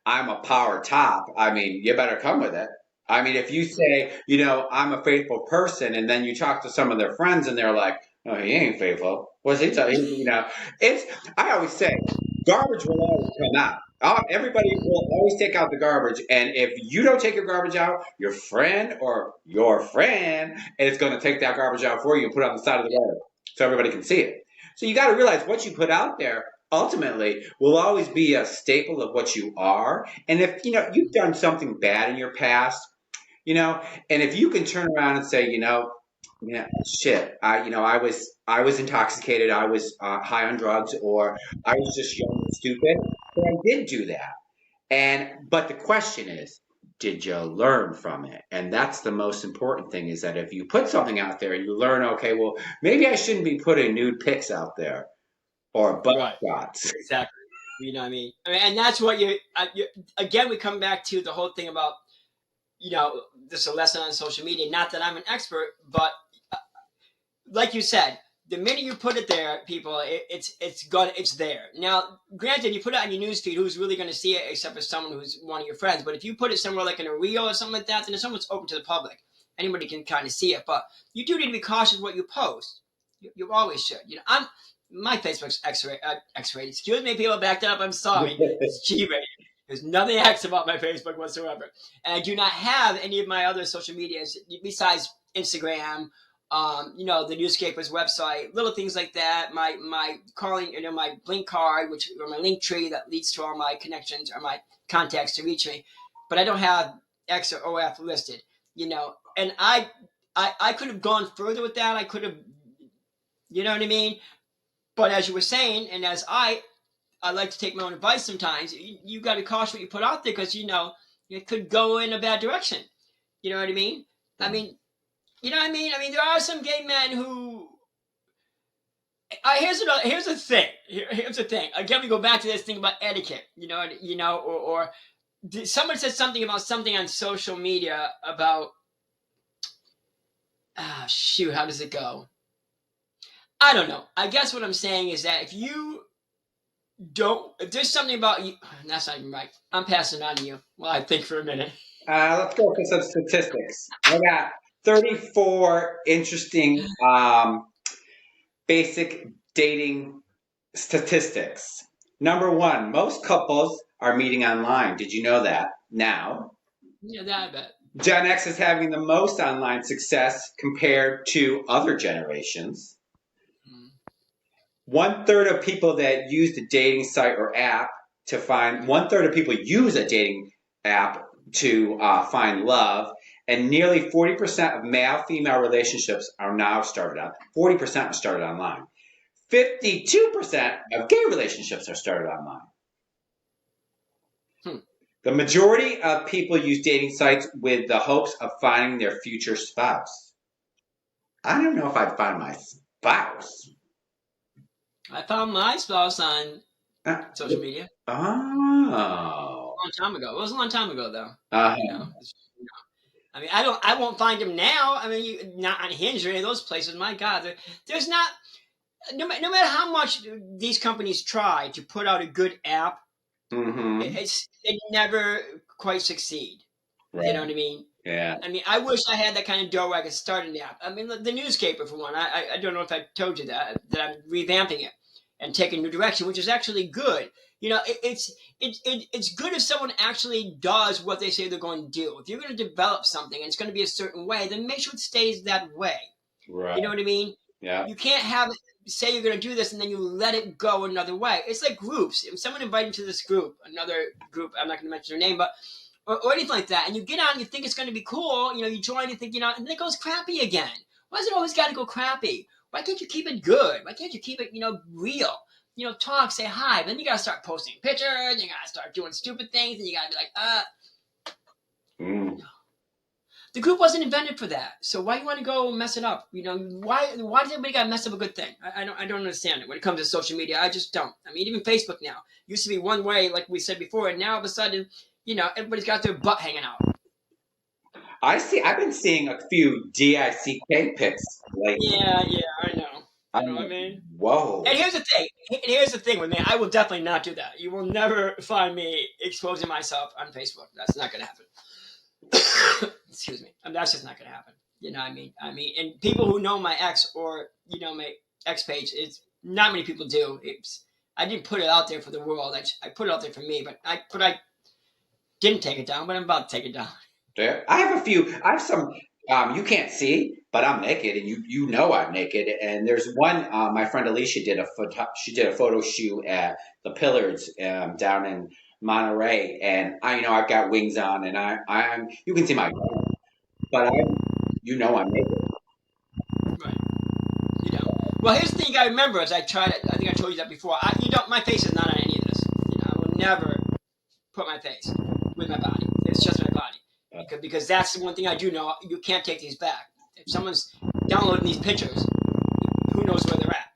I'm a power top, I mean, you better come with it. I mean, if you say, I'm a faithful person, and then you talk to some of their friends and they're like, oh, he ain't faithful. What's he talking? I always say, garbage will always come out. Everybody will always take out the garbage. And if you don't take your garbage out, your friend is going to take that garbage out for you and put it on the side of the road so everybody can see it. So you got to realize what you put out there ultimately will always be a staple of what you are. And if, you've done something bad in your past, and if you can turn around and say, yeah, shit. I was intoxicated. I was high on drugs, or I was just young and stupid. But I did do that. But the question is, did you learn from it? And that's the most important thing, is that if you put something out there, you learn, okay, well, maybe I shouldn't be putting nude pics out there or butt shots. Exactly. You know what I mean? And that's what again, we come back to the whole thing about, this is a lesson on social media. Not that I'm an expert, but like you said, the minute you put it there, people, it's there. Now, granted, you put it on your newsfeed, who's really going to see it except for someone who's one of your friends? But if you put it somewhere like in a reel or something like that, then it's almost open to the public. Anybody can kind of see it. But you do need to be cautious what you post. You always should. My Facebook's X-rated. Excuse me, people, back that up. I'm sorry. It's G-rated. There's nothing X about my Facebook whatsoever. And I do not have any of my other social medias besides Instagram, the newspaper's website, little things like that. My calling, my link card, or my link tree that leads to all my connections or my contacts to reach me. But I don't have X or OF listed, and I could have gone further with that. I could have, you know what I mean? But as you were saying, and as I like to take my own advice sometimes, you got to caution what you put out there because, it could go in a bad direction. You know what I mean? I mean, you know what I mean? I mean, there are some gay men who. Here's the thing. Here's the thing. Again, we go back to this thing about etiquette. Or someone said something about something on social media about. Ah, shoot, how does it go? I don't know. I guess what I'm saying is that if there's something about you, that's not even right. I'm passing it on to you. Well, I think for a minute. Let's go for some statistics. I got 34 interesting basic dating statistics. Number one, most couples are meeting online. Did you know that? Now, Yeah, that I bet. Gen X is having the most online success compared to other generations. 1/3 of people that use the dating site or app to find, 1/3 of people use a dating app to find love, and nearly 40% of male-female relationships are now started on. 40% are started online. 52% of gay relationships are started online. The majority of people use dating sites with the hopes of finding their future spouse. I don't know if I'd find my spouse. I found my spouse on social media. Oh. A long time ago. It was a long time ago, though. I mean, I won't find him now. I mean, not on Hinge or any of those places. My God, there's not. No matter how much these companies try to put out a good app, they never quite succeed. Right. You know what I mean? Yeah. I mean, I wish I had that kind of dough where I could start an app. I mean, the newspaper for one. I don't know if I told you that I'm revamping it and taking a new direction, which is actually good. It's good if someone actually does what they say they're going to do. If you're going to develop something and it's going to be a certain way, then make sure it stays that way. Right. You know what I mean? Yeah. You can't say you're going to do this and then you let it go another way. It's like groups. If someone invited you to this group, another group, I'm not going to mention their name, but or anything like that, and you get on and you think it's going to be cool, you join and think, and then it goes crappy again. Why does it always got to go crappy? Why can't you keep it good? Why can't you keep it, real? Talk, say hi. Then you got to start posting pictures. You got to start doing stupid things, and you got to be like, The group wasn't invented for that. So why you want to go mess it up? Why does everybody got to mess up a good thing? I don't understand it when it comes to social media. I just don't. I mean, even Facebook now used to be one way, like we said before, and now all of a sudden, everybody's got their butt hanging out. I've been seeing a few DICK pics. Yeah, I know. I know what I mean? Whoa. And here's the thing with me. I will definitely not do that. You will never find me exposing myself on Facebook. That's not going to happen. Excuse me. That's just not going to happen. You know what I mean? And people who know my ex or, my ex page, it's not many people do. I didn't put it out there for the world. I put it out there for me, but I didn't take it down, but I'm about to take it down. Yeah. I have some, you can't see, but I'm naked and you know I'm naked. And there's one, my friend Alicia did a photo shoot at the Pillards down in Monterey. And I've got wings on and I'm you can see my, but I'm naked. Right. Well, here's the thing you got to remember as I think I told you that before. My face is not on any of this. I will never put my face with my body. It's just my body. Because that's the one thing I do know. You can't take these back. If someone's downloading these pictures, who knows where they're at?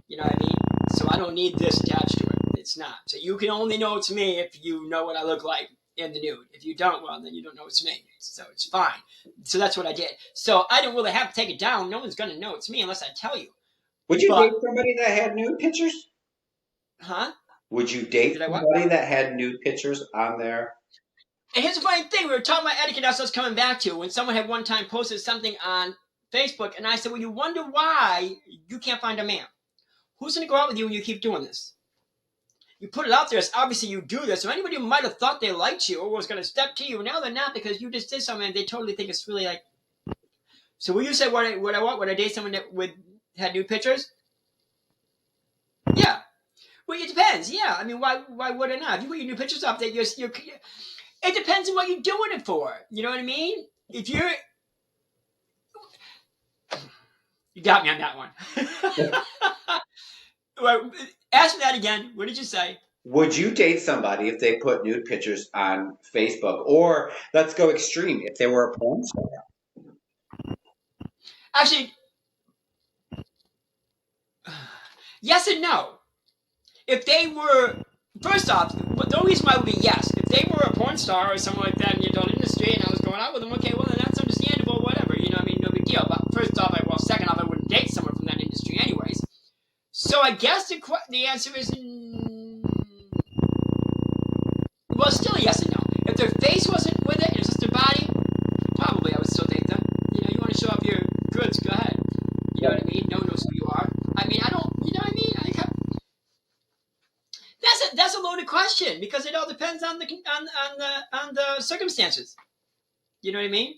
You know what I mean? So I don't need this attached to it. It's not. So you can only know it's me if you know what I look like in the nude. If you don't, well, then you don't know it's me. So it's fine. So that's what I did. So I don't really have to take it down. No one's going to know it's me unless I tell you. Would you date somebody that had nude pictures? Huh? Would you date somebody that had nude pictures on there? And here's the funny thing. We were talking about etiquette. That's what I was coming back to. When someone had one time posted something on Facebook, and I said, well, you wonder why you can't find a man. Who's going to go out with you when you keep doing this? You put it out there. It's obviously you do this. So anybody who might have thought they liked you or was going to step to you, now they're not because you just did something and they totally think it's really like. So will you say what I want? Would I date someone that had nude pictures? Yeah. Well, it depends. Yeah. I mean, why would I not? If you put your new pictures up, that you're it depends on what you're doing it for. You know what I mean? If you're You got me on that one. Well, ask me that again. What did you say? Would you date somebody if they put nude pictures on Facebook? Or let's go extreme, if they were a porn star? Actually, yes and no. If they were, first off, the only reason why would be yes. If they were a porn star or someone like that in the adult industry and I was going out with them, okay, well, then that's understandable, whatever. You know what I mean? No big deal. But first off, second off, I wouldn't date someone from that industry anyways. So I guess the answer is, well, still a yes and no. If their face wasn't with it, it was just their body, probably I would still date them. You know, you want to show off your goods, go ahead. You know what I mean? No one knows who you are. I mean, I don't, you know what I mean? That's a loaded question because it all depends on the circumstances. You know what I mean?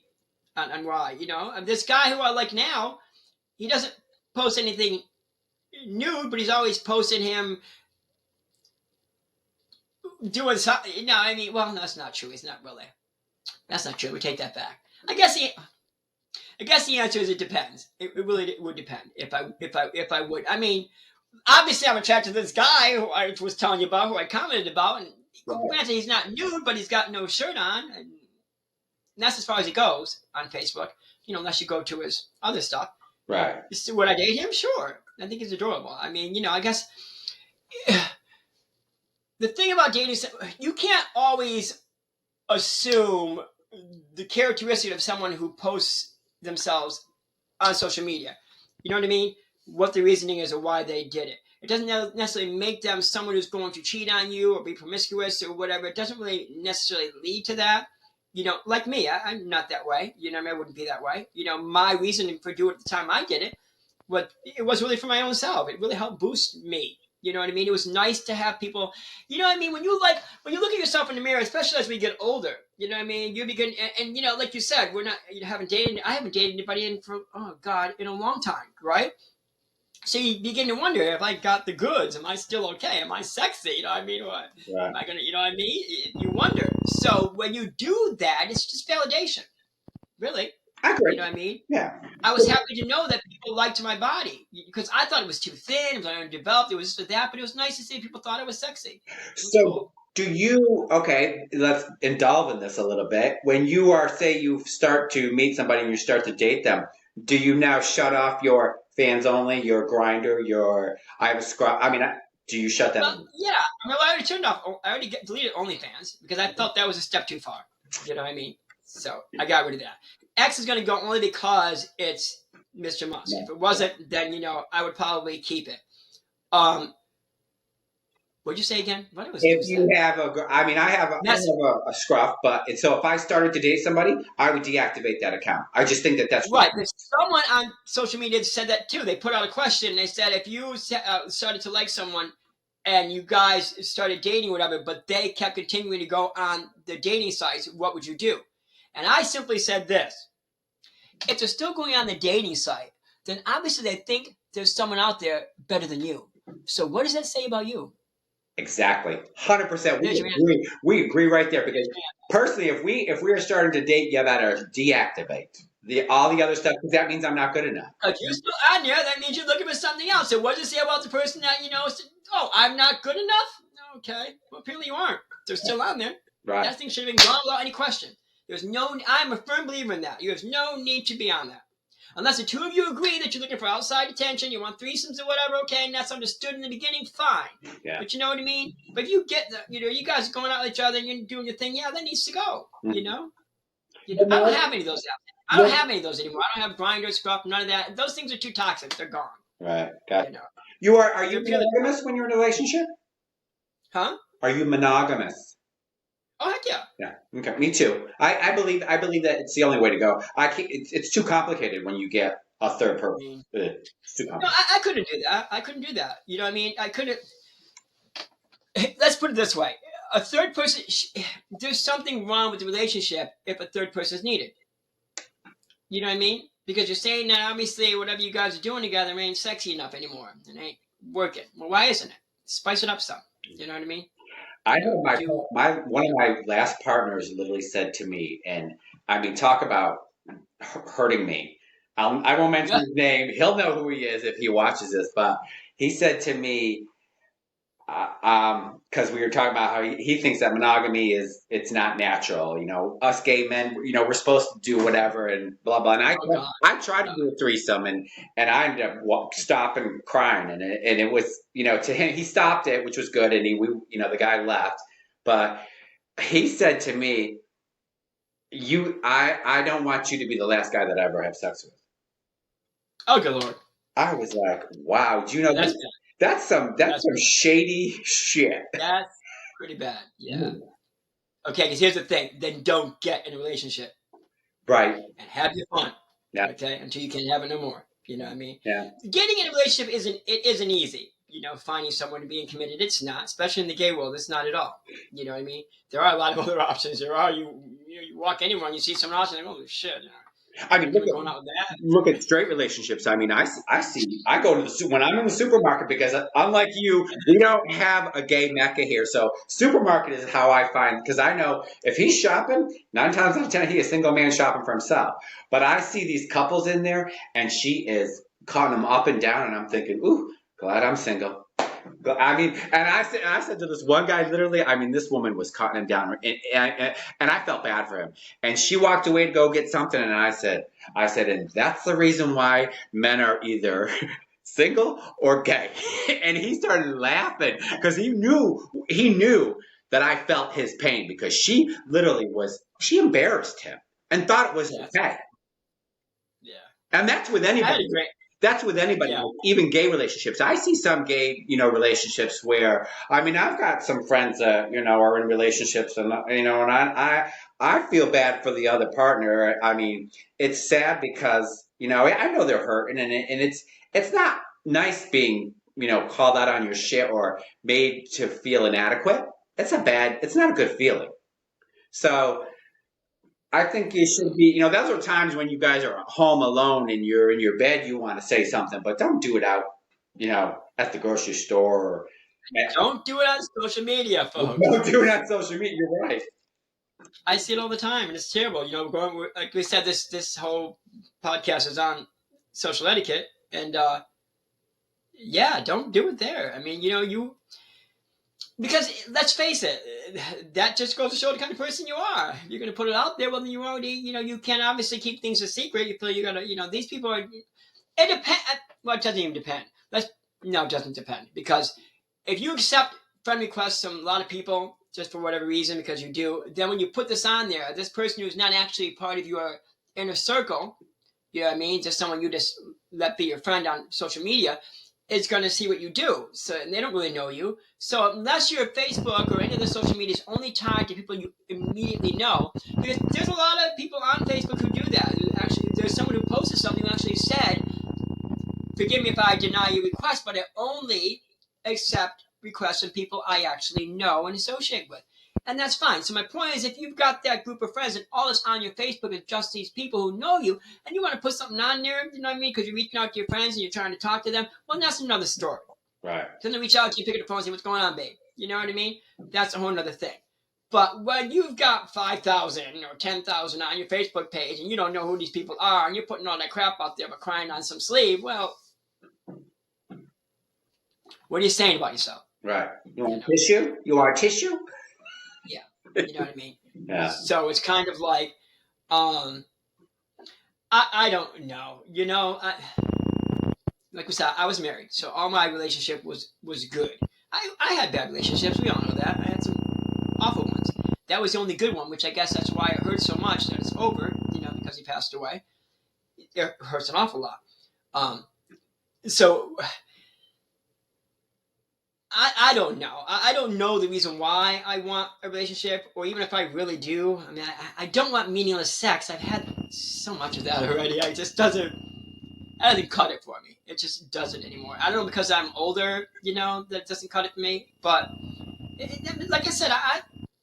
On why, you know? This guy who I like now, he doesn't post anything nude, but he's always posting him doing something. No, I mean, well, that's not true. He's not really. That's not true. We take that back. I guess the answer is it depends. It really would depend if I would. I mean, obviously I'm attracted to this guy who I was telling you about, who I commented about, and granted he's not nude, but he's got no shirt on, and that's as far as it goes on Facebook. You know, unless you go to his other stuff. Right. Would I date him? Sure. I think he's adorable. I mean, you know, I guess the thing about dating, you can't always assume the characteristic of someone who posts themselves on social media. You know what I mean? What the reasoning is or why they did it. It doesn't necessarily make them someone who's going to cheat on you or be promiscuous or whatever. It doesn't really necessarily lead to that. You know, like me, I'm not that way. You know, I wouldn't be that way. You know, my reasoning for doing it at the time I did it, it was really for my own self. It really helped boost me. You know what I mean? It was nice to have people, you know what I mean? When you look at yourself in the mirror, especially as we get older, you know what I mean? You begin, and you know, like you said, I haven't dated anybody in a long time, right? So you begin to wonder, if I got the goods, am I still okay? Am I sexy? You know what I mean? What Right. am I gonna, you know what I mean? You wonder. So when you do that, it's just validation. Really. I agree. You know what I mean? Yeah. I was happy to know that people liked my body because I thought it was too thin, it was underdeveloped, it was just that, but it was nice to see people thought I was sexy. So cool. do you, okay, let's indulge in this a little bit. When you say you start to meet somebody and you start to date them, do you now shut off your fans only, your grinder, I have a scrub? I mean, do you shut them? Well, yeah. I mean, I already turned off, I already deleted OnlyFans because I felt that was a step too far. You know what I mean? So I got rid of that. X is going to go only because it's Mr. Musk. If it wasn't, then, you know, I would probably keep it. What'd you say again? If you have I have a scruff, but so if I started to date somebody, I would deactivate that account. I just think that's right. Someone on social media said that too. They put out a question. They said if you started to like someone and you guys started dating or whatever, but they kept continuing to go on the dating sites, what would you do? And I simply said this. If they're still going on the dating site, then obviously they think there's someone out there better than you. So what does that say about you? Exactly, 100%. We agree right there because personally, if we are starting to date, you better deactivate all the other stuff because that means I'm not good enough. If you're still on there, that means you're looking for something else. So what does it say about the person that, you know, I'm not good enough? Okay, well apparently you aren't. They're still on there. Right. That thing should have been gone without any question. I'm a firm believer in that. You have no need to be on that. Unless the two of you agree that you're looking for outside attention, you want threesomes or whatever, okay, and that's understood in the beginning, fine. Yeah. But you know what I mean? But if you get you guys are going out with each other and you're doing your thing, that needs to go. Mm-hmm. You know? I don't have any of those apps. I don't have any of those anymore. I don't have grinders, scruff, none of that. Those things are too toxic. They're gone. Right. Got it. You know? Are you monogamous when you're in a relationship? Huh? Are you monogamous? Oh heck yeah. Yeah. Okay. Me too. I believe that it's the only way to go. It's too complicated when you get a third person. It's too complicated. No, I couldn't do that. I couldn't do that. You know what I mean? I couldn't. Let's put it this way: a third person. There's something wrong with the relationship if a third person is needed. You know what I mean? Because you're saying that obviously whatever you guys are doing together ain't sexy enough anymore. It ain't working. Well, why isn't it? Spice it up some. You know what I mean? I You know, know do my one of my last partners literally said to me, and I mean, talk about hurting me. I won't mention yeah. his name. He'll know who he is if he watches this. But he said to me, because we were talking about how he thinks that monogamy it's not natural. You know, us gay men, you know, we're supposed to do whatever and blah blah. And Oh God. I tried to God. do a threesome and I ended up stopping crying and it was, you know, to him he stopped it, which was good, and you know, the guy left, but he said to me, I don't want you to be the last guy that I ever have sex with. Oh good Lord. I was like, wow, do you know Yeah, that's bad. that's some shady shit. That's pretty bad. Yeah. Okay, because here's the thing. Then don't get in a relationship Right. and have your fun. Yeah. Okay, until you can't have it no more. You know what I mean? Yeah. Getting in a relationship isn't easy. You know, finding someone and being committed, it's not. Especially in the gay world, it's not at all. You know what I mean? There are a lot of other options. There are you walk anywhere and you see someone else and you go, holy shit. You know, I mean, going out with that. look at straight relationships. I mean, I go to when I'm in the supermarket because unlike you, we don't have a gay mecca here. So supermarket is how I find, because I know if he's shopping, 9 times out of 10 he is a single man shopping for himself. But I see these couples in there, and she is cutting them up and down, and I'm thinking, ooh, glad I'm single. I mean, and I said to this one guy, literally, I mean, this woman was cutting him down, and I felt bad for him. And she walked away to go get something, and I said, and that's the reason why men are either single or gay. And he started laughing because he knew that I felt his pain, because she literally she embarrassed him and thought it was okay. Yeah. And that's with I had anybody. a great. That's with anybody, Yeah. even gay relationships. I see some gay, you know, relationships where, I mean, I've got some friends that, you know, are in relationships, and you know, and I feel bad for the other partner. I mean, it's sad because, you know, I know they're hurting, and it's not nice being, you know, called out on your shit or made to feel inadequate. It's not a good feeling. So I think you should be, you know, those are times when you guys are home alone and you're in your bed, you want to say something, but don't do it out, you know, at the grocery store or Don't do it on social media, folks. don't do it on social media. You're right. I see it all the time, and it's terrible. You know, like we said, this whole podcast is on social etiquette, and yeah, don't do it there. I mean, you know, because let's face it, that just goes to show the kind of person you are. If you're going to put it out there, well, then you already, you know, you can't obviously keep things a secret. You feel you got to, you know, these people are. It depends. Well, it doesn't even depend. No, it doesn't depend, because if you accept friend requests from a lot of people just for whatever reason, because you do, then when you put this on there, this person who's not actually part of your inner circle, you know what I mean, just someone you just let be your friend on social media, is going to see what you do. So, and they don't really know you. So unless your Facebook or any of the social media is only tied to people you immediately know, because there's a lot of people on Facebook who do that. Actually, there's someone who posted something who actually said, forgive me if I deny your request, but I only accept requests from people I actually know and associate with. And that's fine. So my point is, if you've got that group of friends and all that's on your Facebook is just these people who know you, and you want to put something on there, you know what I mean, because you're reaching out to your friends and you're trying to talk to them, well, that's another story. Right. Then they reach out to you, pick up the phone and say, what's going on, babe? You know what I mean? That's a whole other thing. But when you've got 5,000 or 10,000 on your Facebook page and you don't know who these people are and you're putting all that crap out there but crying on some sleeve, well, what are you saying about yourself? Right. You want tissue? You want tissue? Yeah. You know what I mean? Yeah. So it's kind of like, I don't know. You know, like we said, I was married, so all my relationship was good. I had bad relationships. We all know that. I had some awful ones. That was the only good one, which I guess that's why it hurts so much that it's over, you know, because he passed away. It hurts an awful lot. So I don't know. I don't know the reason why I want a relationship, or even if I really do. I mean, I don't want meaningless sex. I've had so much of that already. It just doesn't cut it for me. It just doesn't anymore. I don't know, because I'm older, you know, that doesn't cut it for me. But like I said,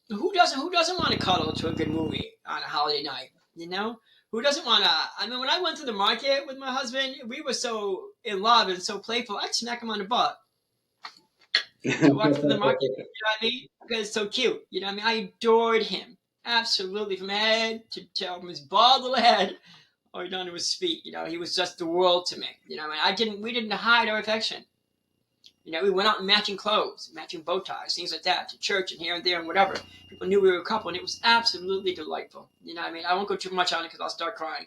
who doesn't want to cuddle to a good movie on a holiday night, you know? Who doesn't want to? I mean, when I went to the market with my husband, we were so in love and so playful. I'd smack him on the butt to walk through the market. You know what I mean? Because it's so cute. You know what I mean? I adored him. Absolutely. From head to toe, from his bald little head all down to his feet. You know, he was just the world to me. You know what I mean? We didn't hide our affection. You know, we went out in matching clothes, matching bow ties, things like that, to church and here and there and whatever. People knew we were a couple, and it was absolutely delightful. You know what I mean? I won't go too much on it because I'll start crying.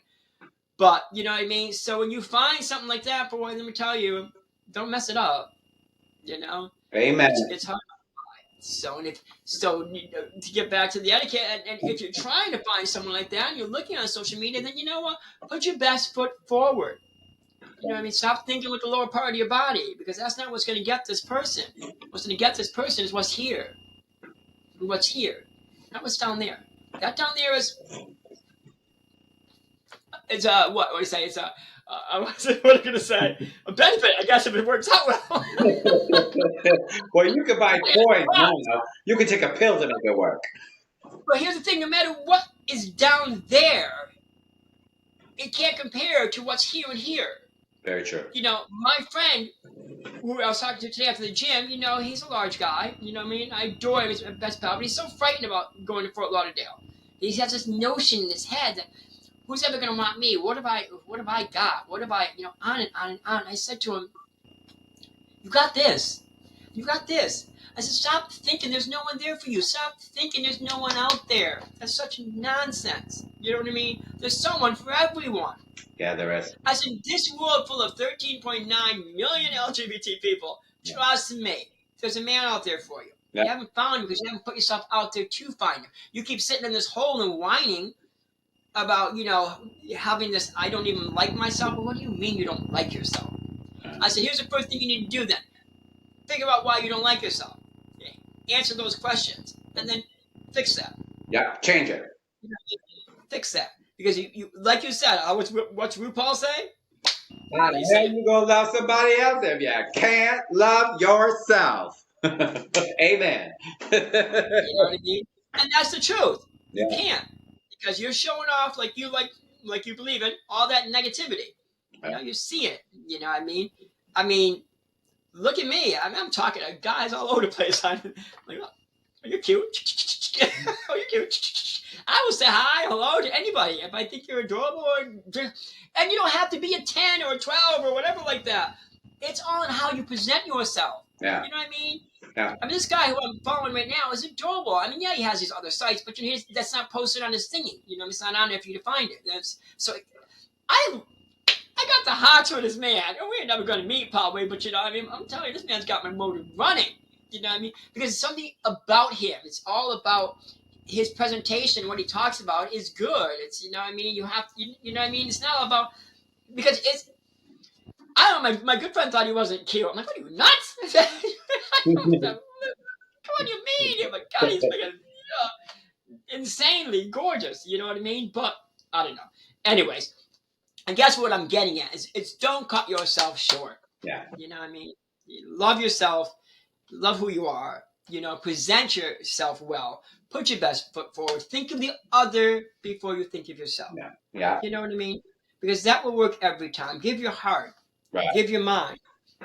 But, you know what I mean? So when you find something like that, boy, let me tell you, don't mess it up. You know? Amen. It's hard. So, to get back to the etiquette, and if you're trying to find someone like that and you're looking on social media, then you know what? Put your best foot forward. You know what I mean? Stop thinking with the lower part of your body, because that's not what's going to get this person. What's going to get this person is what's here. What's here, not what's down there. That down there is what do you say? It's what am I going to say? A benefit, I guess, if it works out well. Well, you can buy coins now. You can take a pill to make it work. But here's the thing: no matter what is down there, it can't compare to what's here and here. Very true. You know, my friend who I was talking to today after the gym, you know, he's a large guy. You know what I mean? I adore him. He's my best pal. But he's so frightened about going to Fort Lauderdale. He has this notion in his head that who's ever going to want me? What have I got? What have I, you know, on and on and on. I said to him, you got this. You got this. I said, stop thinking there's no one there for you. Stop thinking there's no one out there. That's such nonsense. You know what I mean? There's someone for everyone. Yeah, there is. I said, this world full of 13.9 million LGBT people, trust me, there's a man out there for you. Yeah. You haven't found him because you haven't put yourself out there to find him. You keep sitting in this hole and whining about, you know, having this, I don't even like myself. But what do you mean you don't like yourself? I said, here's the first thing you need to do then. Think about why you don't like yourself. Okay. Answer those questions. And then fix that. Yeah, change it. Fix that. Because you like you said, what's RuPaul say? How the hell you gonna love somebody else if you can't love yourself? Amen. You know what I mean? And that's the truth. Yeah. You can't, because you're showing off like you believe in all that negativity. You know, you see it. You know what I mean? I mean, look at me. I'm talking to guys all over the place. I'm like, oh, are you cute? Are you cute? I will say hi, hello to anybody if I think you're adorable, and you don't have to be a 10 or a 12 or whatever like that. It's all in how you present yourself. Yeah. You know what I mean? Yeah. I mean, this guy who I'm following right now is adorable. I mean, yeah, he has these other sites, but you know, that's not posted on his thingy. You know, it's not on there for you to find it. So I got the heart for this man. And we're never going to meet probably, but you know what I mean? I'm telling you, this man's got my motor running. You know what I mean? Because something about him. It's all about his presentation. What he talks about is good. It's, you know what I mean? You know what I mean? It's not about, because it's, I don't know, my good friend thought he wasn't cute. I'm like, what are you, nuts? Come on, you mean? Oh my God, he's freaking insanely gorgeous. You know what I mean? But I don't know. Anyways, I guess what I'm getting at is it's don't cut yourself short. Yeah. You know what I mean? You love yourself. Love who you are. You know, present yourself well. Put your best foot forward. Think of the other before you think of yourself. Yeah. Yeah. You know what I mean? Because that will work every time. Give your heart. Right. Give your mind.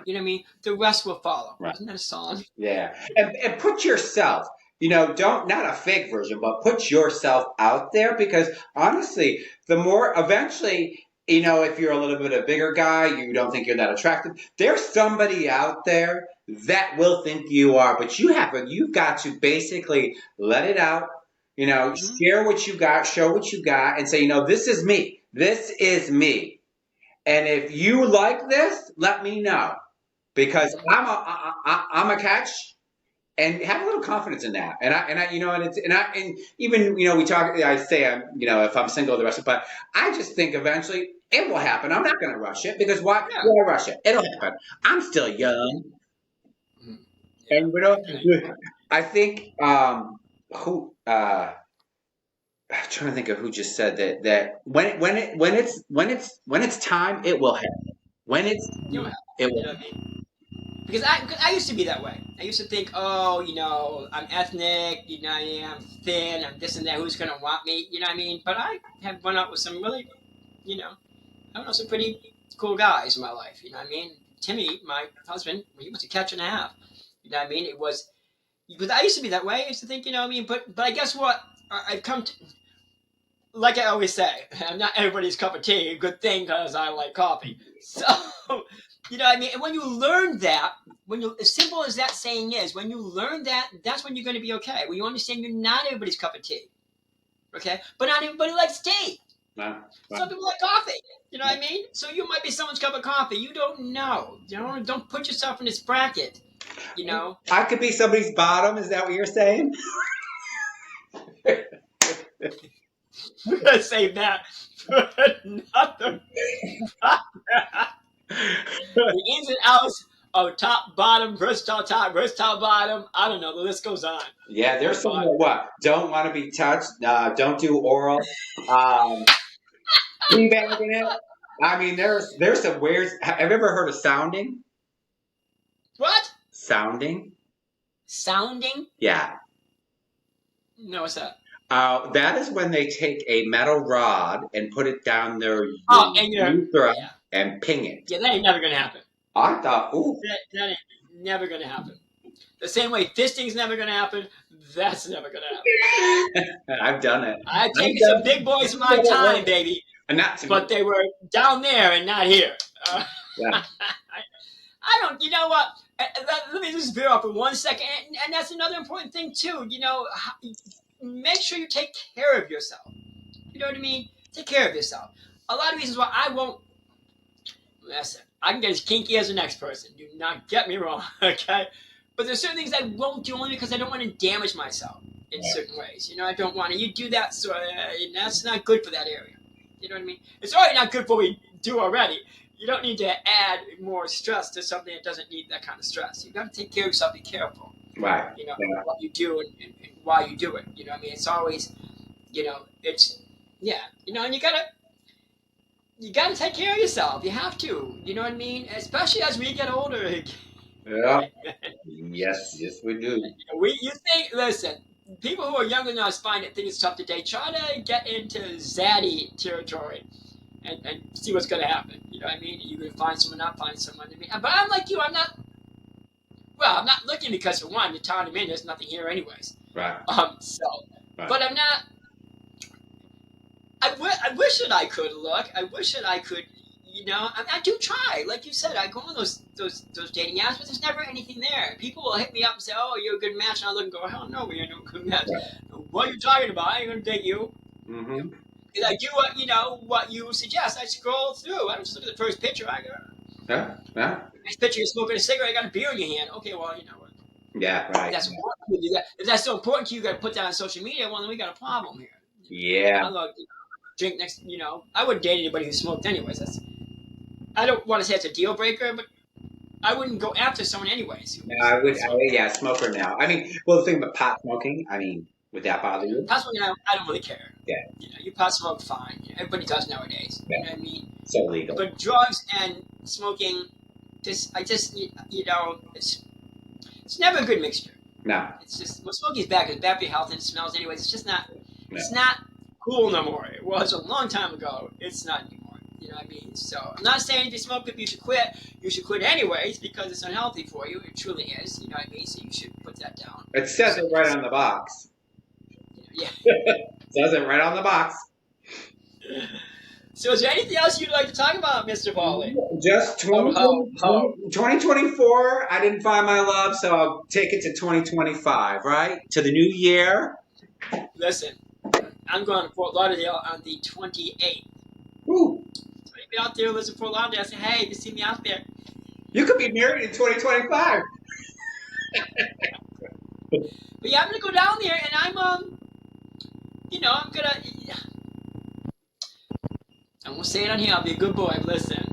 You know what I mean? The rest will follow. Right. Isn't that a song? Yeah. And put yourself, you know, not a fake version, but put yourself out there, because honestly, the more eventually, you know, if you're a little bit a bigger guy, you don't think you're that attractive, there's somebody out there that will think you are, but you've got to basically let it out, you know, share what you got, show what you got, and say, you know, this is me. This is me. And if you like this, let me know, because I'm a catch, and have a little confidence in that. And I, you know, and even, you know, I say I'm, you know, if I'm single the rest of the time, I just think eventually it will happen. I'm not going to rush it, because why rush it? It'll happen. I'm still young. Yeah. And you know, I think I'm trying to think of who just said that when it's time, it will happen. When it's it will happen. Because I used to be that way. I used to think, oh, you know, I'm ethnic, you know, I'm thin, I'm this and that. Who's gonna want me? You know what I mean? But I have run out with some really you know, I know some pretty cool guys in my life. You know what I mean? Timmy, my husband, he was a catch and a half. You know what I mean? It was, but I used to be that way. I used to think, you know what I mean? But I guess what? I've come to, like I always say, I'm not everybody's cup of tea. A good thing because I like coffee. So, you know what I mean? And when you learn that, when you, as simple as that saying is, when you learn that, that's when you're going to be okay. When you understand you're not everybody's cup of tea. Okay? But not everybody likes tea. No. Some people like coffee. You know what I mean? So you might be someone's cup of coffee. You don't know. You know, don't put yourself in this bracket. You know? I could be somebody's bottom. Is that what you're saying? We're going to save that for another. The ins and outs of top, bottom, versatile top, versatile bottom. I don't know. The list goes on. Yeah, there's some that what? Don't want to be touched. Don't do oral. Teabagging it. I mean, there's some weird. Have you ever heard of sounding? What? Sounding? Sounding? Yeah. No, what's that? That is when they take a metal rod and put it down their urethra and ping it. Yeah, that ain't never gonna happen. I thought, ooh. That ain't never gonna happen. The same way fisting's never gonna happen, that's never gonna happen. I've done it. I've taken some big boys in my time, baby. And that's but they were down there and not here. Yeah. I don't, you know what? Let me just veer off for 1 second. And that's another important thing, too. You know, make sure you take care of yourself. You know what I mean? Take care of yourself. A lot of reasons why I won't. Listen, I can get as kinky as the next person. Do not get me wrong, okay? But there's certain things I won't do only because I don't want to damage myself in certain ways. You know, I don't want to. You do that, so that's not good for that area. You know what I mean? It's already not good for what we do already. You don't need to add more stress to something that doesn't need that kind of stress. You've got to take care of yourself. Be careful. Right. You know, what you do and why you do it. You know what I mean? It's always, you know, it's, yeah. You know, and you gotta take care of yourself. You have to. You know what I mean? Especially as we get older. Yeah. Yes, we do. You think, listen, people who are younger than us think it's tough today. Try to get into zaddy territory and see what's going to happen. You know what I mean? You can find someone, not find someone. I mean, but I'm like you. I'm not looking because, for one, the town I'm in, there's nothing here anyways. Right. Right. But I'm not. I wish that I could look. I wish that I could. You know, I do try. Like you said, I go on those dating apps, but there's never anything there. People will hit me up and say, "Oh, you're a good match," and I look and go, "Hell no, we ain't no good match." Right. What are you talking about? I ain't gonna date you. Mm-hmm. I do what you suggest. I scroll through. I don't just look at the first picture. I go, yeah. Next picture, you're smoking a cigarette. I got a beer in your hand. Okay, well, you know what? Yeah, right. That's important to you. If that's so important to you, got to put that on social media. Well, then we got a problem here. Yeah. I love drink next. You know, I wouldn't date anybody who smoked anyways. I don't want to say it's a deal breaker, but I wouldn't go after someone anyways. No, I would. Smoker now. I mean, well, the thing about pot smoking. I mean, would that bother you? Pot smoking, I don't really care. Yeah. You know, you pot smoke, fine. You know, everybody does nowadays. Yeah. You know what I mean? So legal. But drugs and smoking, you know, it's never a good mixture. No. It's just, well, smoking is bad because it's bad for your health and it smells anyways. It's just not, it's not cool no more. It was a long time ago. It's not anymore. You know what I mean? So I'm not saying if you smoke, if you should quit. You should quit anyways because it's unhealthy for you. It truly is. You know what I mean? So you should put that down. It says it right on the box. Yeah. It says it right on the box. So is there anything else you'd like to talk about, Mr. Pauly? Just 2024, I didn't find my love, so I'll take it to 2025, right? To the new year. Listen, I'm going to Fort Lauderdale on the 28th. Ooh. So if you're out there listening to Fort Lauderdale, I say, hey, if you see me out there. You could be married in 2025. But yeah, I'm going to go down there, and I'm going to... I won't say it on here. I'll be a good boy. But listen,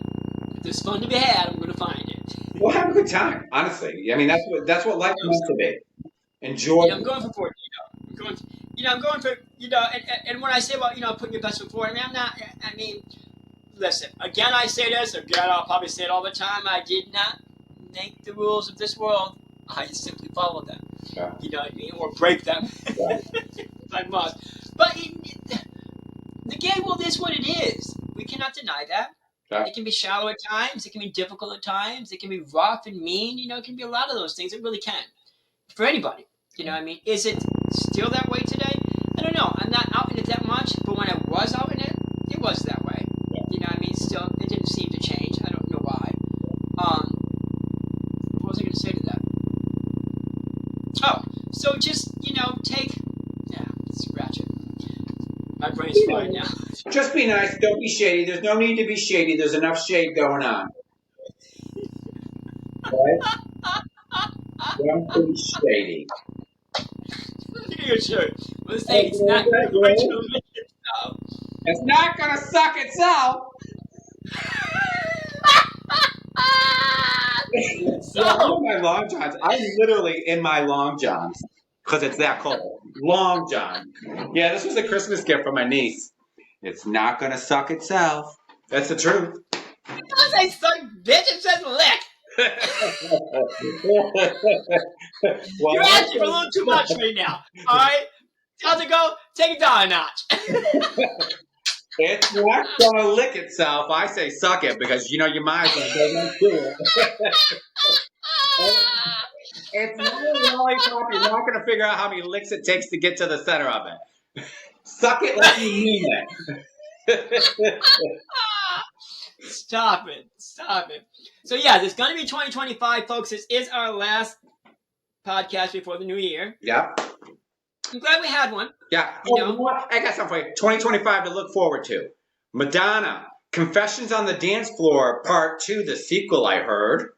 if there's fun to be had, I'm going to find it. We'll have a good time, honestly. I mean, that's what life meant to be. Enjoy. I'm going for I'm going for, and when I say about, putting your best foot forward, listen, again, I say this, again, I'll probably say it all the time. I did not make the rules of this world. I simply follow them. Yeah. You know what I mean? Or break them. Yeah. If I must. But the game world is what it is. We cannot deny that. Yeah. It can be shallow at times. It can be difficult at times. It can be rough and mean. You know, it can be a lot of those things. It really can. For anybody. You know what I mean? Is it still that way today? I don't know. I'm not out in it that much, but when I was out in it, it was that way. You know what I mean? Still, it didn't seem to change. I don't know why. What was I going to say to that? Oh, so just, scratch it. My brain's fried now. Just be nice. Don't be shady. There's no need to be shady. There's enough shade going on. Right? Don't be shady. Look at your shirt. Let's say it's not going to lick itself. It's not going to suck itself. I'm in my long johns. I'm literally in my long johns because it's that cold. Long john. Yeah, this was a Christmas gift from my niece. It's not going to suck itself. That's the truth. It doesn't say suck, bitch. It says lick. You're asking for a little too much right now. All right? How's it go? Take it down a notch. It's not going to lick itself. I say suck it because, you might as well go through it. It's not a lollipop. You're not going to figure out how many licks it takes to get to the center of it. Suck it like you mean it. Stop it. So, yeah, there's going to be 2025, folks. This is our last podcast before the new year. Yeah. I'm glad we had one. Yeah. You know what? I got something for you. 2025 to look forward to. Madonna, Confessions on the Dance Floor, Part 2, the sequel, I heard.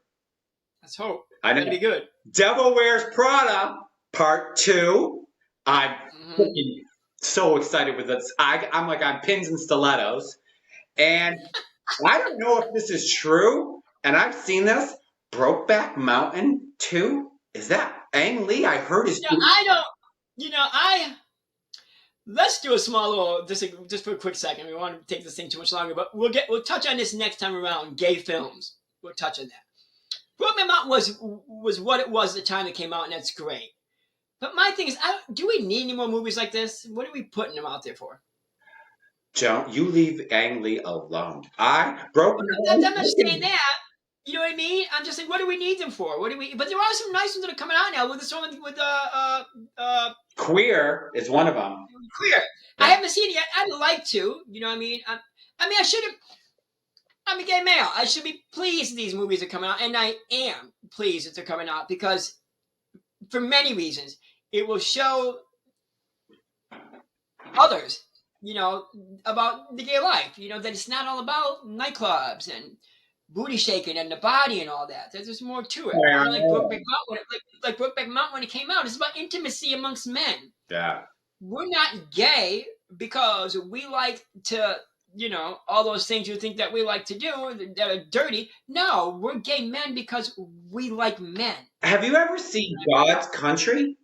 Let's hope. I know. It's going to be good. Devil Wears Prada, Part 2. I'm freaking so excited with this. I'm like on pins and stilettos. And I don't know if this is true, and I've seen this. Brokeback Mountain 2? Is that Ang Lee? I heard is. Let's do a small little, just for a quick second. We want to take this thing too much longer, but we'll touch on this next time around. Gay films. We'll touch on that. Brokeback Mountain was what it was at the time it came out, and that's great. But my thing is, do we need any more movies like this? What are we putting them out there for? Don't you leave Ang Lee alone. I'm not saying that. You know what I mean? I'm just saying, what do we need them for? But there are some nice ones that are coming out now. With this one with Queer is one of them. Queer. Yeah. I haven't seen it yet. I'd like to. You know what I mean? I should have. I'm a gay male. I should be pleased these movies are coming out, and I am pleased that they're coming out because, for many reasons, it will show others, about the gay life. That it's not all about nightclubs and booty shaking and the body and all that. There's more to it. Yeah. Like Brokeback Mountain when it came out, it's about intimacy amongst men. Yeah. We're not gay because we like to, all those things you think that we like to do that are dirty. No, we're gay men because we like men. Have you ever seen God's Country?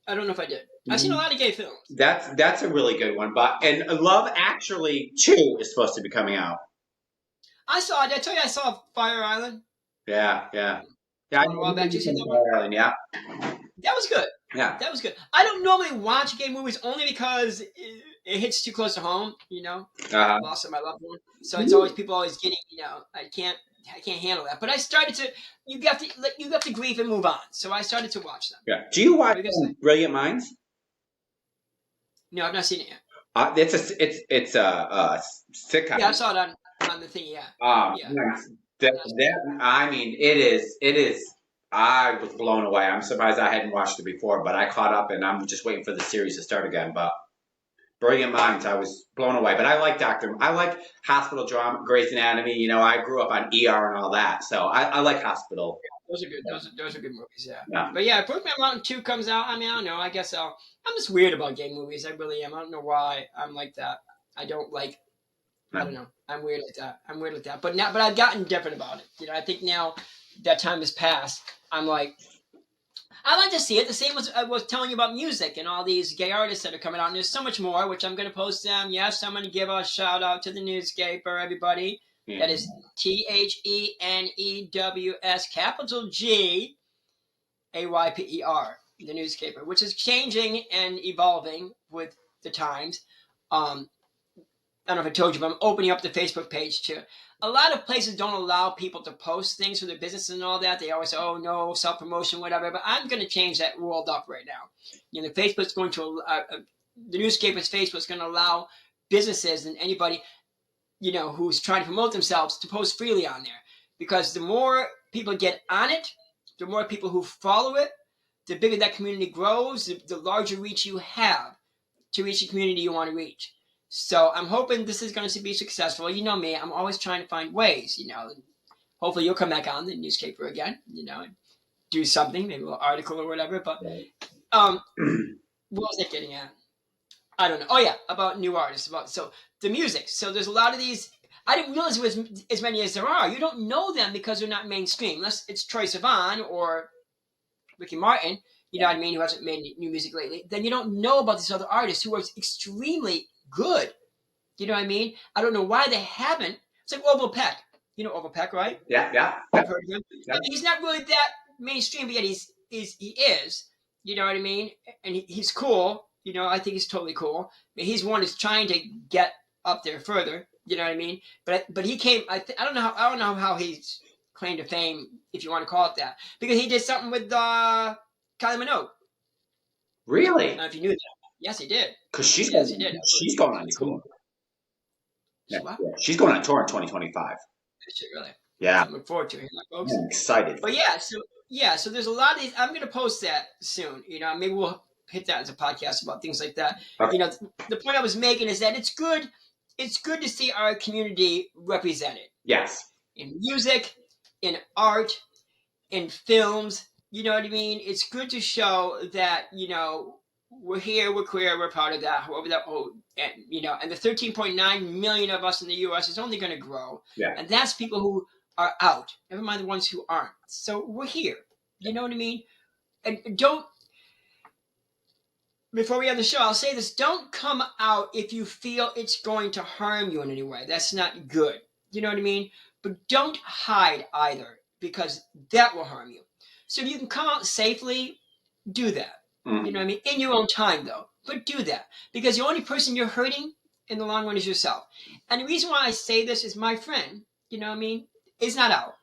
I don't know if I did. I've seen a lot of gay films. That's a really good one. And Love Actually 2 is supposed to be coming out. I saw it. Did I tell you I saw Fire Island? Yeah. A while back. Did you see that one? Fire Island, yeah. That was good. Yeah. That was good. I don't normally watch gay movies only because it hits too close to home, Loss of my loved one. So it's always people always getting, I can't handle that. But I started to you have to grieve and move on. So I started to watch them. Yeah. Do you watch Brilliant Minds? No, I've not seen it yet. It's a sitcom. Yeah, I saw it on the thing, yeah. I mean, it is. I was blown away. I'm surprised I hadn't watched it before, but I caught up, and I'm just waiting for the series to start again. But Brilliant Minds, I was blown away. But I like hospital drama, Grey's Anatomy. I grew up on ER and all that, so I like hospital. Yeah, those are good. Those are good movies. Yeah. But yeah, Brokeback Mountain 2 comes out. I mean, I don't know. I guess I'm just weird about gay movies. I really am. I don't know why I'm like that. I don't know. I'm weird like that. But I've gotten different about it. I think now that time has passed. I'm like, I like to see it. The same as I was telling you about music and all these gay artists that are coming out. And there's so much more, which I'm going to post them. Yes, I'm going to give a shout out to the Newscaper, everybody. Mm-hmm. That is THENEWS capital G AYPER, the Newscaper, which is changing and evolving with the times. I don't know if I told you, but I'm opening up the Facebook page too. A lot of places don't allow people to post things for their businesses and all that. They always say, "Oh no, self-promotion, whatever." But I'm going to change that world up right now. You know, Facebook's going to the newspaper's Facebook's going to allow businesses and anybody, you know, who's trying to promote themselves to post freely on there, because the more people get on it, the more people who follow it, the bigger that community grows, the larger reach you have to reach the community you want to reach. So I'm hoping this is going to be successful. You know me, I'm always trying to find ways, you know. Hopefully you'll come back on the newspaper again, you know, and do something, maybe a little article or whatever. But what was I getting at? I don't know. Oh yeah, about new artists. So the music. So there's a lot of these. I didn't realize there was as many as there are. You don't know them because they're not mainstream, unless it's Troye Sivan or Ricky Martin, you know what I mean, who hasn't made new music lately. Then you don't know about these other artists who are extremely good. You know what I mean? I don't know why they haven't. It's like Orville Peck. You know Orville Peck, right? Yeah. I've heard of him. Yeah. He's not really that mainstream, but yet he is. You know what I mean? And he's cool. You know, I think he's totally cool. But he's one who's trying to get up there further. You know what I mean? But he came. I don't know how he's claim to fame, if you want to call it that, because he did something with Kylie Minogue. Really? I don't know if you knew that. Yes, he did. Because she's going on tour. Yeah, she's going on tour in 2025. Really? Yeah. So I look forward to it, folks. I'm excited. But so there's a lot of these. I'm going to post that soon. You know, maybe we'll hit that as a podcast about things like that. Okay. You know, the point I was making is that it's good. It's good to see our community represented. Yes. In music, in art, in films, you know what I mean? It's good to show that, you know, we're here, we're queer, we're part of that, however that, and, you know, and the 13.9 million of us in the U.S. is only going to grow. Yeah. And that's people who are out, never mind the ones who aren't. So we're here. You know what I mean? And before we end the show, I'll say this, don't come out if you feel it's going to harm you in any way. That's not good. You know what I mean? But don't hide either, because that will harm you. So if you can come out safely, do that. Mm. You know what I mean? In your own time, though. But do that. Because the only person you're hurting in the long run is yourself. And the reason why I say this is my friend, you know what I mean, is not out.